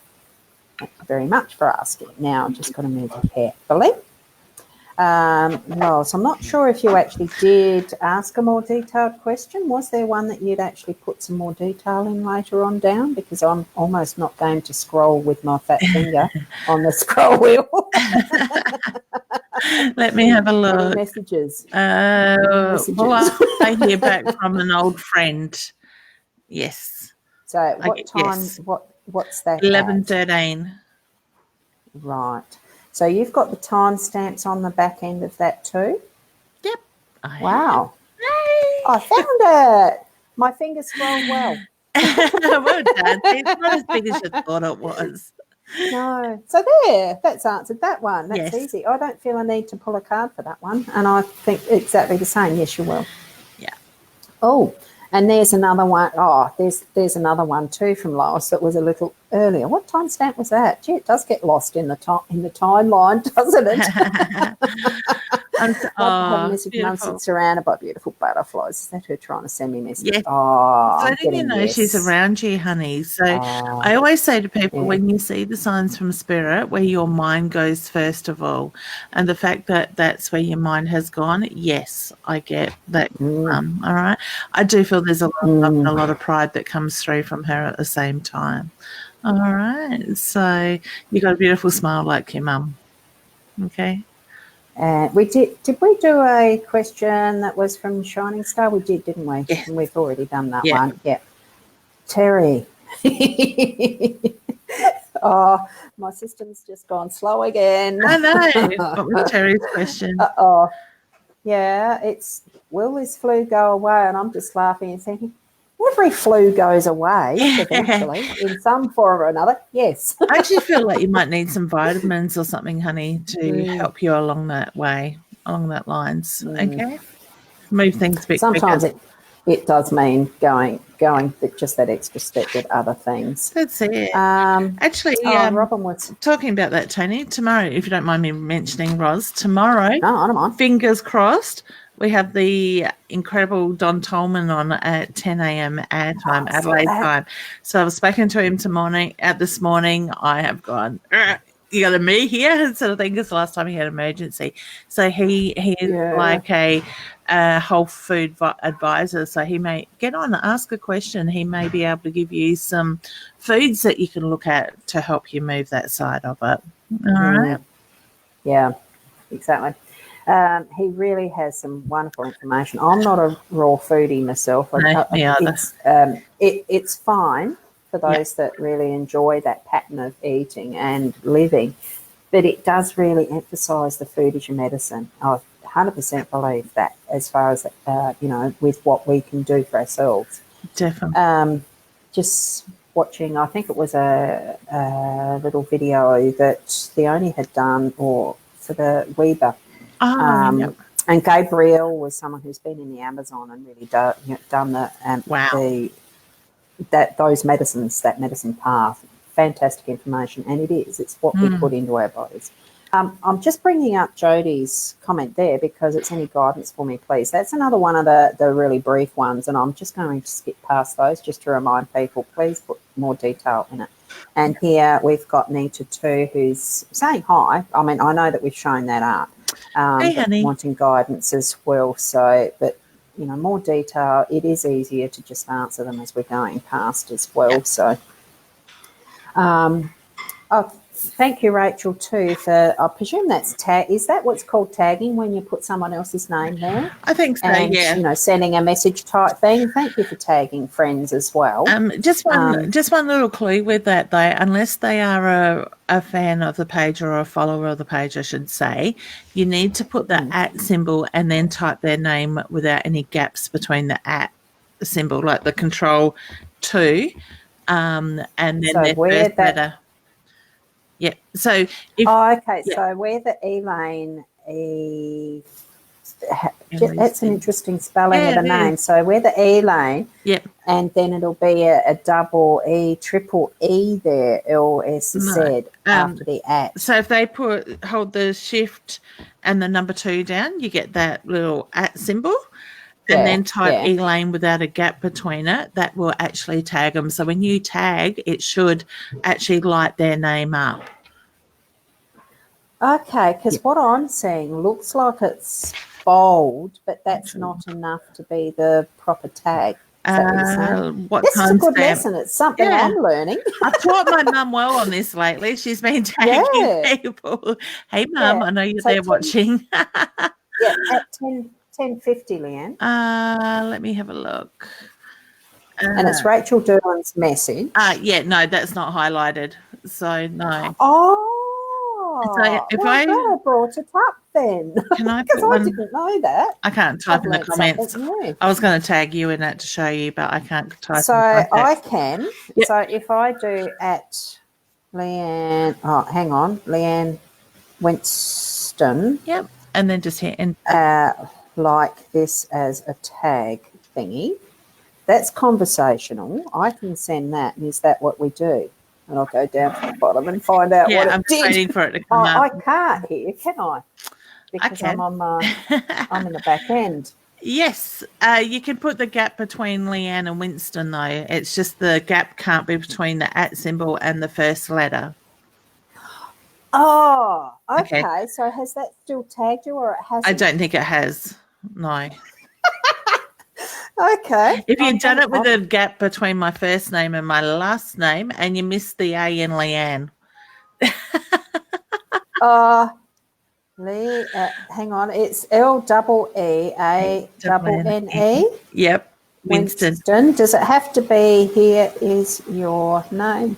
Thank you very much for asking. Now I'm just going to move carefully. Ros, I'm not sure if you actually did ask a more detailed question. Was there one that you'd actually put some more detail in later on down? Because I'm almost not going to scroll with my fat finger on the scroll wheel. Let me have a look. Any messages? Well, I hear back from an old friend. Yes. So what time? Yes. What's that? 11:13. Right. So you've got the timestamps on the back end of that too? Yep. Wow. I found it. My fingers scrolled well. Well done. It's not as big as you thought it was. No. So there, that's answered that one. That's easy. I don't feel a need to pull a card for that one. And I think exactly the same. Yes, you will. Yeah. Oh, and there's another one. Oh, there's another one too from Lois that was a little earlier. What timestamp was that? Gee, it does get lost in the timeline, doesn't it? Mum sits surrounded by beautiful butterflies. Is that her trying to send me a message? Yes. Oh, so letting you know she's around you, honey. So I always say to people, when you see the signs from spirit, where your mind goes first of all, and the fact that that's where your mind has gone, yes, I get that. All right. I do feel there's a lot of love and a lot of pride that comes through from her at the same time. All right. So you got a beautiful smile like your mum. Okay. We did we do a question that was from Shining Star? We did, didn't we? Yes. We've already done that one. Yeah. Terry. Oh, my system's just gone slow again. I know. What was Terry's question? Yeah, it's, will this flu go away? And I'm just laughing and thinking, every flu goes away eventually in some form or another. Yes. I actually feel like you might need some vitamins or something, honey, to help you along that way, along that lines. Okay? Move things a bit Sometimes quicker. It does mean going just that extra step with other things. That's it. Actually, Robin was talking about that, Tony. Tomorrow, if you don't mind me mentioning, Ros, tomorrow, no, I don't mind. Fingers crossed, we have the incredible Don Tolman on at 10 a.m. our time, Adelaide time. So I've spoken to him this morning. I have gone, you got a me here sort of thing, because the last time he had emergency. So he is like a whole food advisor. So he may get on and ask a question. He may be able to give you some foods that you can look at to help you move that side of it. All right. Yeah, exactly. He really has some wonderful information. I'm not a raw foodie myself. Me either. It's fine for those that really enjoy that pattern of eating and living, but it does really emphasise the food as your medicine. I 100% believe that, as far as with what we can do for ourselves. Definitely. Just watching, I think it was a little video that Theoni had done, or for the Weber. And Gabrielle was someone who's been in the Amazon and really done those medicines, that medicine path. Fantastic information, and it's what we put into our bodies. I'm just bringing up Jodie's comment there because it's any guidance for me, please. That's another one of the really brief ones, and I'm just going to skip past those just to remind people, please put more detail in it. And here we've got Nita too, who's saying hi. I mean, I know that we've shown that up, hey, honey. Wanting guidance as well. So, but more detail. It is easier to just answer them as we're going past as well. Yep. So, thank you, Rachel, too, for, I presume that's tag. Is that what's called tagging, when you put someone else's name there? I think so, and, sending a message type thing. Thank you for tagging friends as well. Just one little clue with that, though. Unless they are a fan of the page or a follower of the page, I should say, you need to put the @ symbol and then type their name without any gaps between the @ symbol, like the control 2, and then their first letter. Yeah. So okay. So we're the Elaine That's an interesting spelling of a name. Is. So we're the Elaine. Yep. And then it'll be a double E, triple E there, LSZ after the at. So if they hold the shift and the number 2 down, you get that little at symbol. And then type Elaine without a gap between it. That will actually tag them. So when you tag, it should actually light their name up. Okay, because what I'm seeing looks like it's bold, but that's not enough to be the proper tag. Is that what you're saying? This is a good lesson. It's something I'm learning. I've taught my mum well on this lately. She's been tagging people. Hey, Mum, I know you're there watching. At 10:50, Leanne. Let me have a look. And it's Rachel Derwin's message. No, that's not highlighted. So, no. Oh. So if I brought it up then. Can I? Because I didn't know that. I can't type in the comments. I was going to tag you in that to show you, but I can't type. So I can. Yep. So if I do at Leanne, hang on, Leanne Winston. Yep. And then just hit enter. Like this as a tag thingy. That's conversational. I can send that. And is that what we do? And I'll go down to the bottom and find out what it did. I'm waiting for it to come up. I can't hear, can I? Because I'm on I'm in the back end. Yes, you can put the gap between Leanne and Winston, though. It's just the gap can't be between the at symbol and the first letter. Oh, okay. So has that still tagged you, or it hasn't? I don't think it has. No. Okay. If you've done it with a gap between my first name and my last name, and you missed the A in Leanne. Hang on. It's LEEANNE. Yep. Winston. Does it have to be here is your name?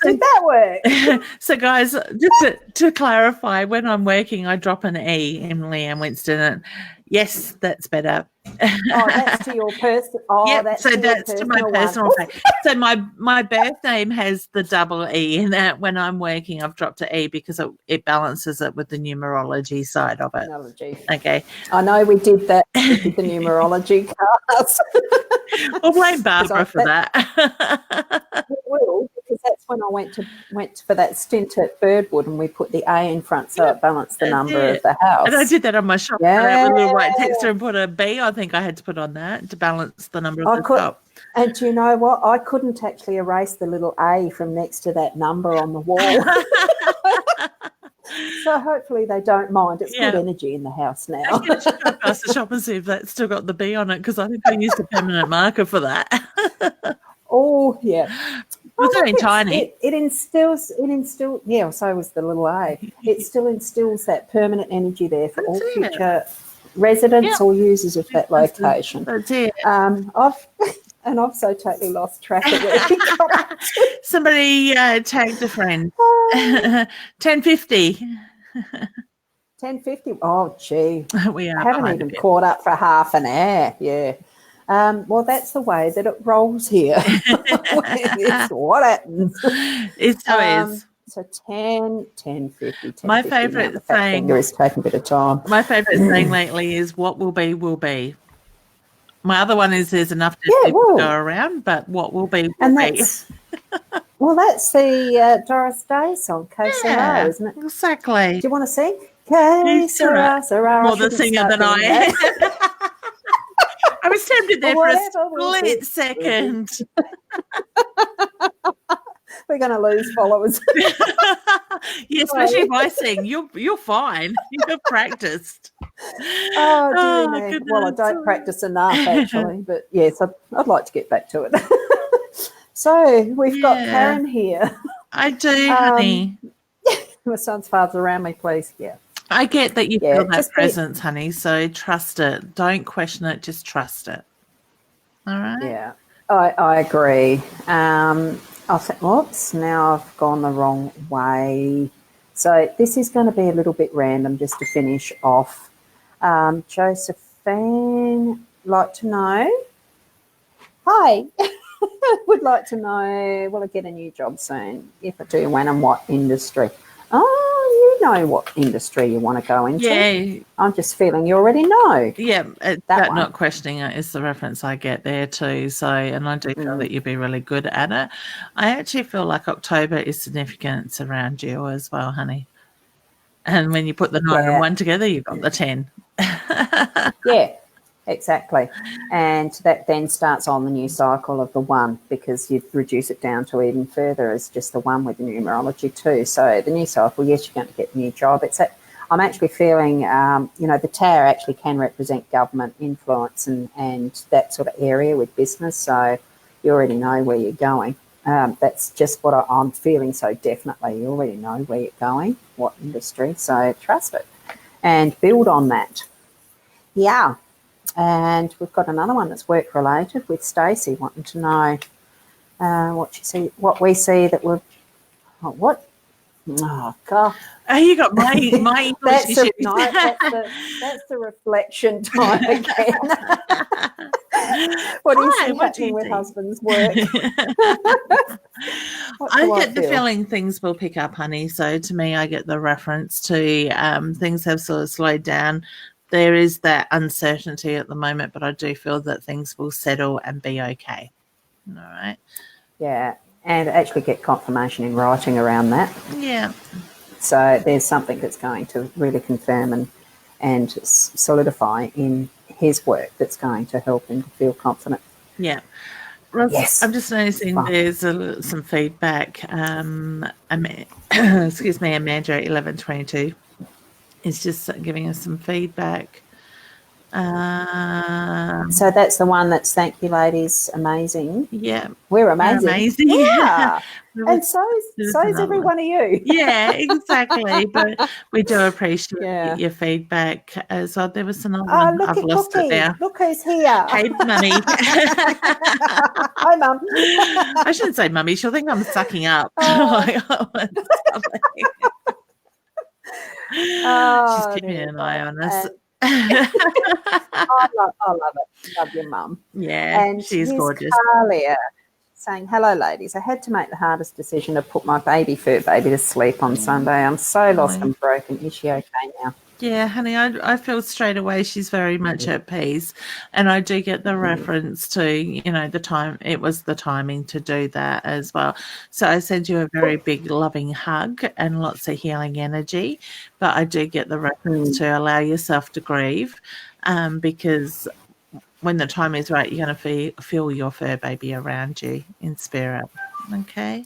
Did that work? So, guys, just to clarify, when I'm working, I drop an E in Leanne Winston. And yes, that's better. That's to your personal. Yep, that's to my personal. So my birth name has the double E in that. When I'm working, I've dropped an E because it balances it with the numerology side of it. Okay. I know we did that with the numerology class. We'll blame Barbara for that. We will, because that's when I went for that stint at Birdwood, and we put the A in front so it balanced the number of the house. And I did that on my shop. Yeah. With a little white texter and put a B. I think I had to put on that to balance the number of the top. And do you know what? I couldn't actually erase the little A from next to that number on the wall. So hopefully they don't mind. It's good energy in the house now. I should go past the shop and see if that's still got the B on it, because I think I used a permanent marker for that. Oh, yeah. It's very tiny. It instills, yeah, so was the little A. It still instills that permanent energy there for all future residents or users of that location. That's it. I've so totally lost track of where we got to. Somebody tagged a friend. 10:50. 10:50. Oh, gee. We are. I haven't even caught up for half an hour. Yeah. Well, that's the way that it rolls here. It's what happens. It so is. So 10:50. My favourite saying is taking a bit of time. My favourite saying lately is "What will be, will be." My other one is "There's enough to go around, but what will be, will be." Well, that's the Doris Day song, Que Sera, isn't it? Exactly. Do you want to sing? Que Sera, Sera. More the singer than I am. I was tempted there for a split second. We're going to lose followers. Yeah, especially if I sing. You're fine. You've practiced. Oh, dear me. Well, I don't practice enough, actually. But, yes, I'd like to get back to it. So, we've got Karen here. I do, honey. My son's father's around me, please. Yeah. I get that you feel that presence, honey, so trust it. Don't question it, just trust it. All right? Yeah, I agree. I think, whoops, now I've gone the wrong way. So this is going to be a little bit random just to finish off. Josephine, like to know. Hi. Would like to know, will I get a new job soon? If I do, when and what industry? Oh, you know what industry you want to go into. Yeah. I'm just feeling you already know. Yeah, that one. Not questioning it is the reference I get there too. So, and I do feel that you'd be really good at it. I actually feel like October is significance around you as well, honey. And when you put the 9 and 1 together, you've got the 10. Yeah, exactly. And that then starts on the new cycle of the 1, because you reduce it down to even further as just the 1 with the numerology too. So the new cycle, yes, you're going to get a new job. I'm actually feeling, the tower actually can represent government influence and that sort of area with business. So you already know where you're going. That's just what I'm feeling so definitely. You already know where you're going, what industry. So trust it and build on that. Yeah. And we've got another one that's work related with Stacey wanting to know what we see that we're what. Oh God! Oh, you got my English that's issues. That's the reflection time again. What do you see happening with husband's work? I get the feeling things will pick up, honey. So to me, I get the reference to things have sort of slowed down. There is that uncertainty at the moment, but I do feel that things will settle and be okay. All right. Yeah, and actually get confirmation in writing around that. Yeah. So there's something that's going to really confirm and solidify in his work that's going to help him to feel confident. Yeah. Ros, yes. I'm just noticing there's some feedback. Excuse me, Amanda 1122 is just giving us some feedback. So that's the one that's thank you, ladies. Amazing. Yeah. We're amazing. We're amazing. Yeah. And so is every one of you. Yeah, exactly. But we do appreciate your feedback as well. There was another one. Look I've at lost Cookie. it now. Look who's here. Hey, Mummy. Hi, Mum. I shouldn't say Mummy. She'll think I'm sucking up. She's keeping an eye on us. I love it. Love your mum. Yeah, and she's gorgeous. Carlia saying, hello, ladies. I had to make the hardest decision to put my fur baby to sleep on Sunday. I'm so lost and broken. Is she okay now? Yeah, honey, I feel straight away she's very much at peace. And I do get the reference to, the time. It was the timing to do that as well. So I send you a very big loving hug and lots of healing energy. But I do get the reference to allow yourself to grieve because when the time is right, you're going to feel your fur baby around you in spirit. Okay?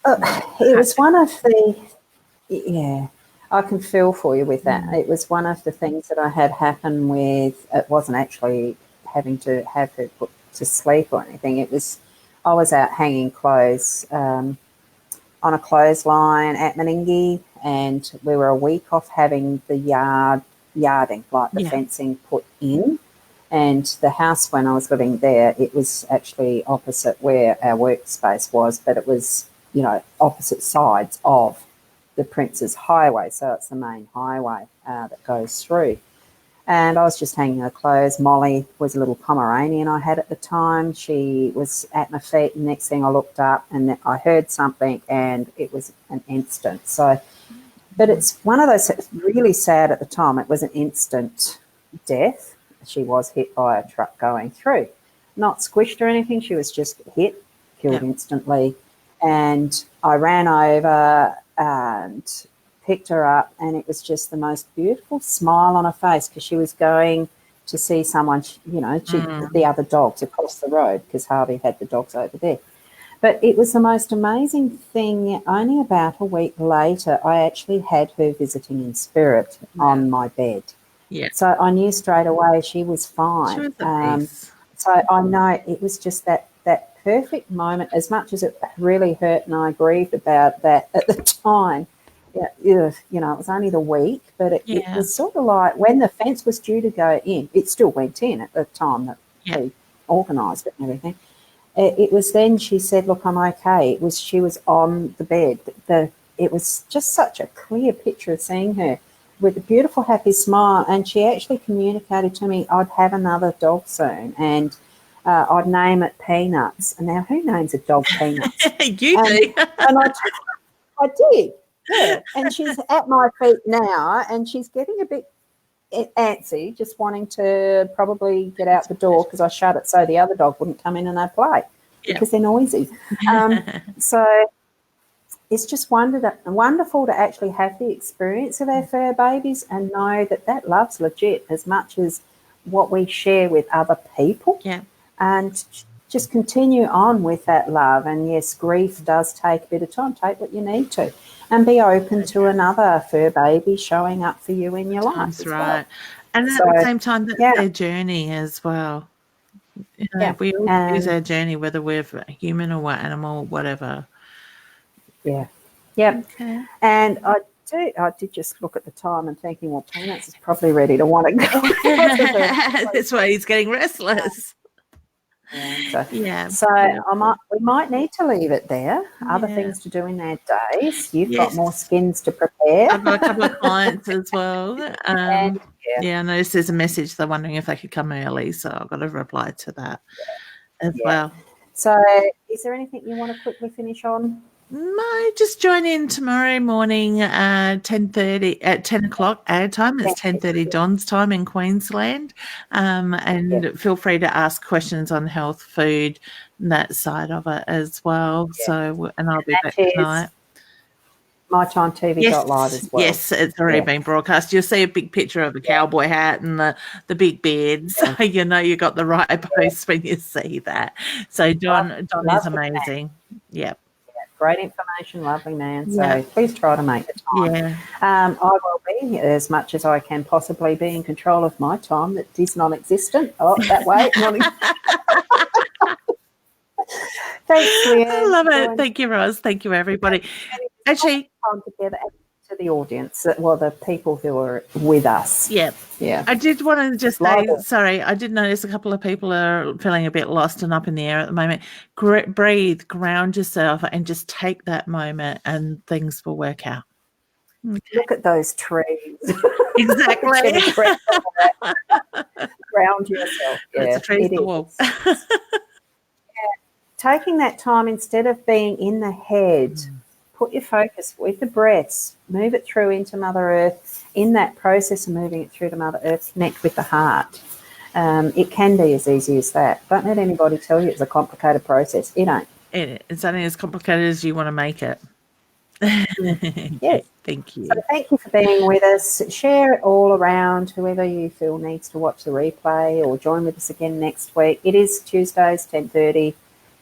It was one of the, I can feel for you with that. It was one of the things that I had happen with, it wasn't actually having to have her put to sleep or anything. It was, I was out hanging clothes on a clothesline at Meningie, and we were a week off having the yarding, like the fencing put in. And the house, when I was living there, it was actually opposite where our workspace was, but it was, opposite sides of the Prince's Highway. So it's the main highway that goes through. And I was just hanging her clothes. Molly was a little Pomeranian I had at the time. She was at my feet, and next thing I looked up and I heard something, and it was an instant. So, but it's one of those, really sad at the time. It was an instant death. She was hit by a truck going through. Not squished or anything. She was just hit, killed instantly. And I ran over and picked her up, and it was just the most beautiful smile on her face, because she was going to see someone, the other dogs across the road, because Harvey had the dogs over there. But it was the most amazing thing. Only about a week later, I actually had her visiting in spirit on my bed. Yeah. So I knew straight away she was fine. She was at peace. So I know it was just that perfect moment, as much as it really hurt and I grieved about that at the time. It was only the week, but it was sort of like when the fence was due to go in, it still went in at the time that we organised it and everything. It was then she said, look, I'm okay. She was on the bed. It was just such a clear picture of seeing her with a beautiful, happy smile, and she actually communicated to me I'd have another dog soon, and I'd name it Peanuts. And now, who names a dog Peanuts? You do. And I did. Yeah, and she's at my feet now, and she's getting a bit antsy, just wanting to probably get out the door because I shut it so the other dog wouldn't come in and they'd play because they're noisy. So it's just wonderful to actually have the experience of our fur babies and know that that love's legit as much as what we share with other people. Yeah. And just continue on with that love. And yes, grief does take a bit of time. Take what you need to, and be open to another fur baby showing up for you in your life. That's right. And at the same time, that's their journey as well. You know, we all use our journey, whether we're human or animal, whatever. Yeah. Yep. Okay. And I did just look at the time and thinking, well, Peanuts is probably ready to want to go. That's why he's getting restless. Yeah. So we might need to leave it there. Other things to do in their days. You've got more skins to prepare. I've got a couple of clients as well. I noticed there's a message. They're wondering if they could come early, so I've got to reply to that as well. So is there anything you want to quickly finish on? No, just join in tomorrow morning, 10:30 at 10 o'clock our time. It's 10:30 Don's time in Queensland, and feel free to ask questions on health, food, and that side of it as well. So, and I'll be back tonight. MyTimeTV.live as well. Yes, it's already been broadcast. You'll see a big picture of a cowboy hat and the big beard, so you know you got the right post when you see that. So Don is amazing. Yep. Great information, lovely man. So please try to make the time. Yeah. I will be, as much as I can possibly be, in control of my time that is non-existent. Oh, that way. Thanks, Leanne. I love it. Thank you, Ros. Thank you, everybody. Actually, time together to the audience, well, the people who are with us. Yeah. I did want to just say, sorry, I did notice a couple of people are feeling a bit lost and up in the air at the moment. Breathe, ground yourself, and just take that moment, and things will work out. Okay. Look at those trees. Exactly. Ground yourself. It's a tree to the wall. Taking that time instead of being in the head. Put your focus with the breaths, move it through into Mother Earth. In that process of moving it through to Mother Earth, connect with the heart. It can be as easy as that. Don't let anybody tell you it's a complicated process. It ain't. It's only as complicated as you want to make it. Yes. Thank you. So thank you for being with us. Share it all around, whoever you feel needs to watch the replay or join with us again next week. It is Tuesdays, 10:30.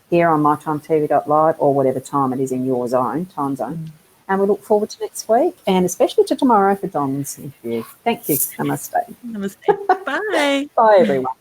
Here on mytimetv.live or whatever time it is in your time zone. And we look forward to next week and especially to tomorrow for Don's interview. Thank you. Namaste. Namaste. Bye. Bye, everyone.